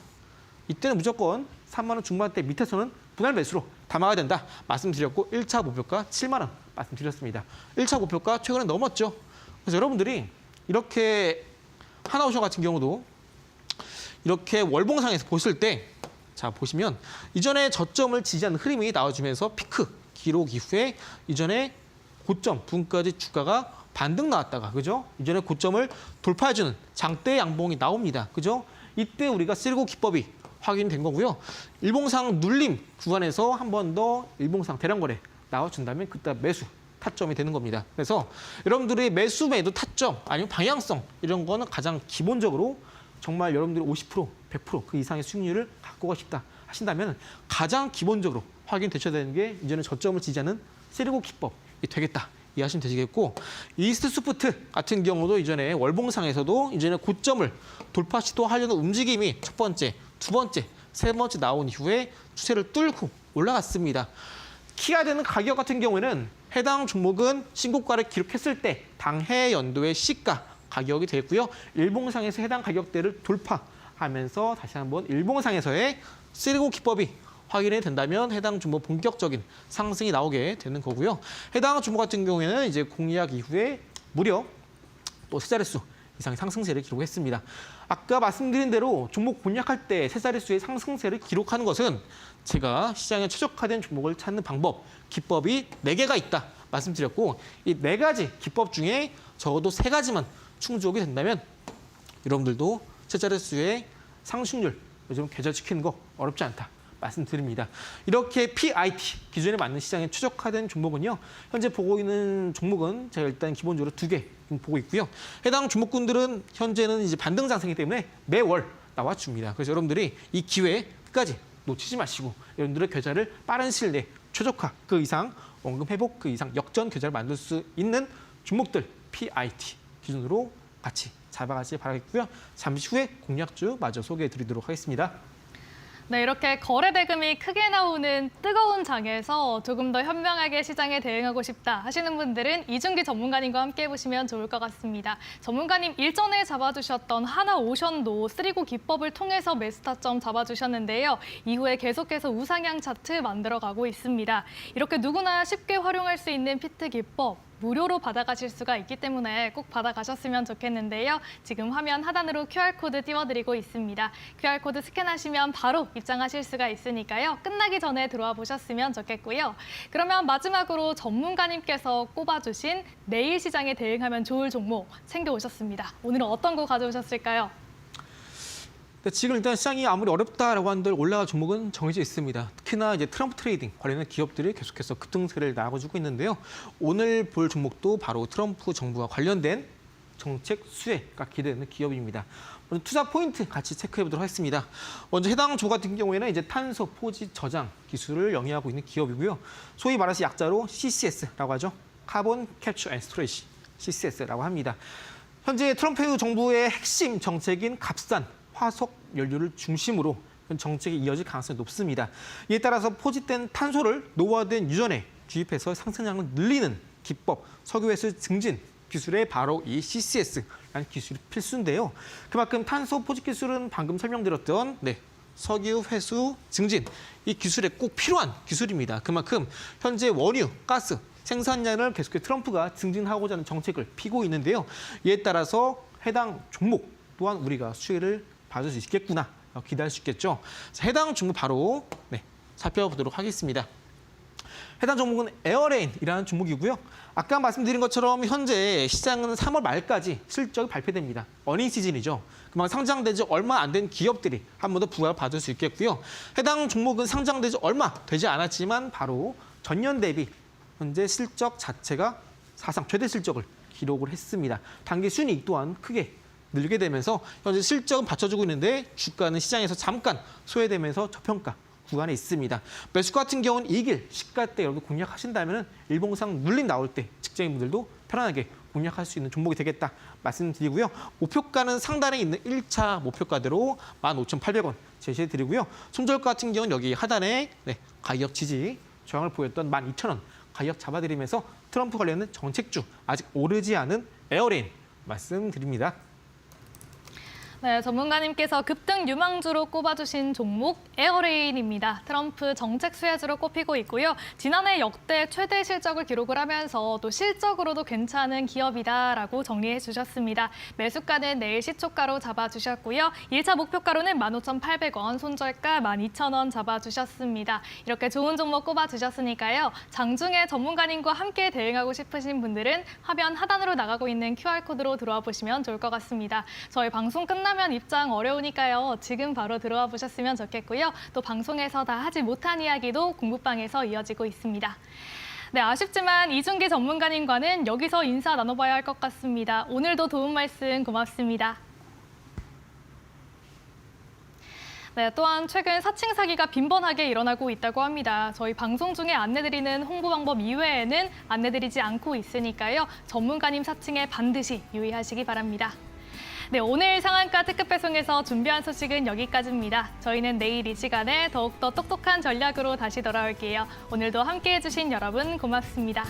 이때는 무조건 3만 원 중반대 밑에서는 분할 매수로 담아야 된다 말씀드렸고 1차 목표가 7만 원 말씀드렸습니다. 1차 목표가 최근에 넘었죠. 그래서 여러분들이 이렇게 하나오션 같은 경우도 이렇게 월봉상에서 보실 때 자 보시면 이전에 저점을 지지하는 흐름이 나와주면서 피크 기록 이후에 이전에 고점 부분까지 주가가 반등 나왔다가 그죠? 이전에 고점을 돌파해주는 장대 양봉이 나옵니다. 그죠? 이때 우리가 세리고 기법이 확인된 거고요. 일봉상 눌림 구간에서 한 번 더 일봉상 대량 거래 나와준다면 그때 매수 타점이 되는 겁니다. 그래서 여러분들이 매수 매도 타점 아니면 방향성 이런 거는 가장 기본적으로 정말 여러분들이 50%, 100% 그 이상의 수익률을 갖고 가고 싶다 하신다면 가장 기본적으로 확인되셔야 되는 게 이제는 저점을 지지하는 세리고 기법이 되겠다 이해하시면 되시겠고 이스트 스푸트 같은 경우도 이전에 월봉상에서도 이제는 고점을 돌파 시도하려는 움직임이 첫 번째, 두 번째, 세 번째 나온 이후에 추세를 뚫고 올라갔습니다. 키가 되는 가격 같은 경우에는 해당 종목은 신고가를 기록했을 때 당해 연도의 시가 가격이 되고요. 일봉상에서 해당 가격대를 돌파하면서 다시 한번 일봉상에서의 세리고 기법이 확인이 된다면 해당 종목 본격적인 상승이 나오게 되는 거고요. 해당 종목 같은 경우에는 이제 공약 이후에 무려 또 3자릿수 이상의 상승세를 기록했습니다. 아까 말씀드린 대로 종목 공략할 때 3자릿수의 상승세를 기록하는 것은 제가 시장에 최적화된 종목을 찾는 방법, 기법이 4개가 있다 말씀드렸고 이 4가지 기법 중에 적어도 3가지만 충족이 된다면 여러분들도 3자릿수의 상승률 요즘 계좌지키는 거 어렵지 않다 말씀드립니다. 이렇게 PIT 기준에 맞는 시장에 최적화된 종목은요. 현재 보고 있는 종목은 제가 일단 기본적으로 2개 보고 있고요. 해당 종목군들은 현재는 이제 반등 상승이기 때문에 매월 나와줍니다. 그래서 여러분들이 이 기회 끝까지 놓치지 마시고 여러분들의 계좌를 빠른 시일 내에 최적화 그 이상 원금 회복 그 이상 역전 계좌를 만들 수 있는 종목들 PIT 기준으로 같이 잡아가시기 바라겠고요. 잠시 후에 공략주 마저 소개해드리도록 하겠습니다. 네, 이렇게 거래 대금이 크게 나오는 뜨거운 장에서 조금 더 현명하게 시장에 대응하고 싶다 하시는 분들은 이준기 전문가님과 함께 해보시면 좋을 것 같습니다. 전문가님 일전에 잡아주셨던 하나오션도 쓰리고 기법을 통해서 매수 타점 잡아주셨는데요. 이후에 계속해서 우상향 차트 만들어가고 있습니다. 이렇게 누구나 쉽게 활용할 수 있는 피트 기법 무료로 받아가실 수가 있기 때문에 꼭 받아가셨으면 좋겠는데요. 지금 화면 하단으로 QR코드 띄워드리고 있습니다. QR코드 스캔하시면 바로 입장하실 수가 있으니까요. 끝나기 전에 들어와 보셨으면 좋겠고요. 그러면 마지막으로 전문가님께서 꼽아주신 내일 시장에 대응하면 좋을 종목 챙겨오셨습니다. 오늘은 어떤 거 가져오셨을까요? 네, 지금 일단 시장이 아무리 어렵다라고 한들 올라갈 종목은 정해져 있습니다. 특히나 이제 트럼프 트레이딩 관련된 기업들이 계속해서 급등세를 나아가주고 있는데요. 오늘 볼 종목도 바로 트럼프 정부와 관련된 정책 수혜가 기대되는 기업입니다. 먼저 투자 포인트 같이 체크해 보도록 하겠습니다. 먼저 해당 조 같은 경우에는 이제 탄소 포지 저장 기술을 영위하고 있는 기업이고요. 소위 말해서 약자로 CCS라고 하죠. 카본 캡처 앤 스토리지, CCS라고 합니다. 현재 트럼프 정부의 핵심 정책인 값싼 화석 연료를 중심으로 정책이 이어질 가능성이 높습니다. 이에 따라서 포집된 탄소를 노후화된 유전에 주입해서 생산량을 늘리는 기법, 석유회수 증진 기술에 바로 이 CCS라는 기술이 필수인데요. 그만큼 탄소 포집 기술은 방금 설명드렸던 석유회수 증진, 이 기술에 꼭 필요한 기술입니다. 그만큼 현재 원유, 가스 생산량을 계속해서 트럼프가 증진하고자 하는 정책을 피고 있는데요. 이에 따라서 해당 종목 또한 우리가 수혜를 받을 수 있겠구나 기대할 수 있겠죠. 자, 해당 종목 바로 살펴보도록 하겠습니다. 해당 종목은 에어레인이라는 종목이고요. 아까 말씀드린 것처럼 현재 시장은 3월 말까지 실적이 발표됩니다. 어닝 시즌이죠. 그만 상장된 지 얼마 안 된 기업들이 한 번 더 부과를 받을 수 있겠고요. 해당 종목은 상장된 지 얼마 되지 않았지만 바로 전년 대비 현재 실적 자체가 사상 최대 실적을 기록을 했습니다. 단기 순이익 또한 크게 늘게 되면서 현재 실적은 받쳐주고 있는데 주가는 시장에서 잠깐 소외되면서 저평가 구간에 있습니다. 매수 같은 경우는 이길 시가대 여러분 공략하신다면 일봉상 눌림 나올 때 직장인분들도 편안하게 공략할 수 있는 종목이 되겠다 말씀드리고요. 목표가는 상단에 있는 1차 목표가대로 15,800원 제시해드리고요. 손절가 같은 경우는 여기 하단에 가격 지지 저항을 보였던 12,000원 가격 잡아드리면서 트럼프 관련된 정책주 아직 오르지 않은 에어레인 말씀드립니다. 네, 전문가님께서 급등 유망주로 꼽아주신 종목 에어레인입니다. 트럼프 정책 수혜주로 꼽히고 있고요. 지난해 역대 최대 실적을 기록을 하면서 또 실적으로도 괜찮은 기업이다라고 정리해 주셨습니다. 매수가는 내일 시초가로 잡아주셨고요. 1차 목표가로는 15,800원, 손절가 12,000원 잡아주셨습니다. 이렇게 좋은 종목 꼽아주셨으니까요. 장중에 전문가님과 함께 대응하고 싶으신 분들은 화면 하단으로 나가고 있는 QR코드로 들어와 보시면 좋을 것 같습니다. 저희 방송 끝나면 입장 어려우니까요. 지금 바로 들어와 보셨으면 좋겠고요. 또 방송에서 다 하지 못한 이야기도 공부방에서 이어지고 있습니다. 네, 아쉽지만 이준기 전문가님과는 여기서 인사 나눠봐야 할 것 같습니다. 오늘도 도움 말씀 고맙습니다. 네, 또한 최근 사칭 사기가 빈번하게 일어나고 있다고 합니다. 저희 방송 중에 안내드리는 홍보 방법 이외에는 안내드리지 않고 있으니까요. 전문가님 사칭에 반드시 유의하시기 바랍니다. 네, 오늘 상한가 특급 배송에서 준비한 소식은 여기까지입니다. 저희는 내일 이 시간에 더욱더 똑똑한 전략으로 다시 돌아올게요. 오늘도 함께해 주신 여러분 고맙습니다.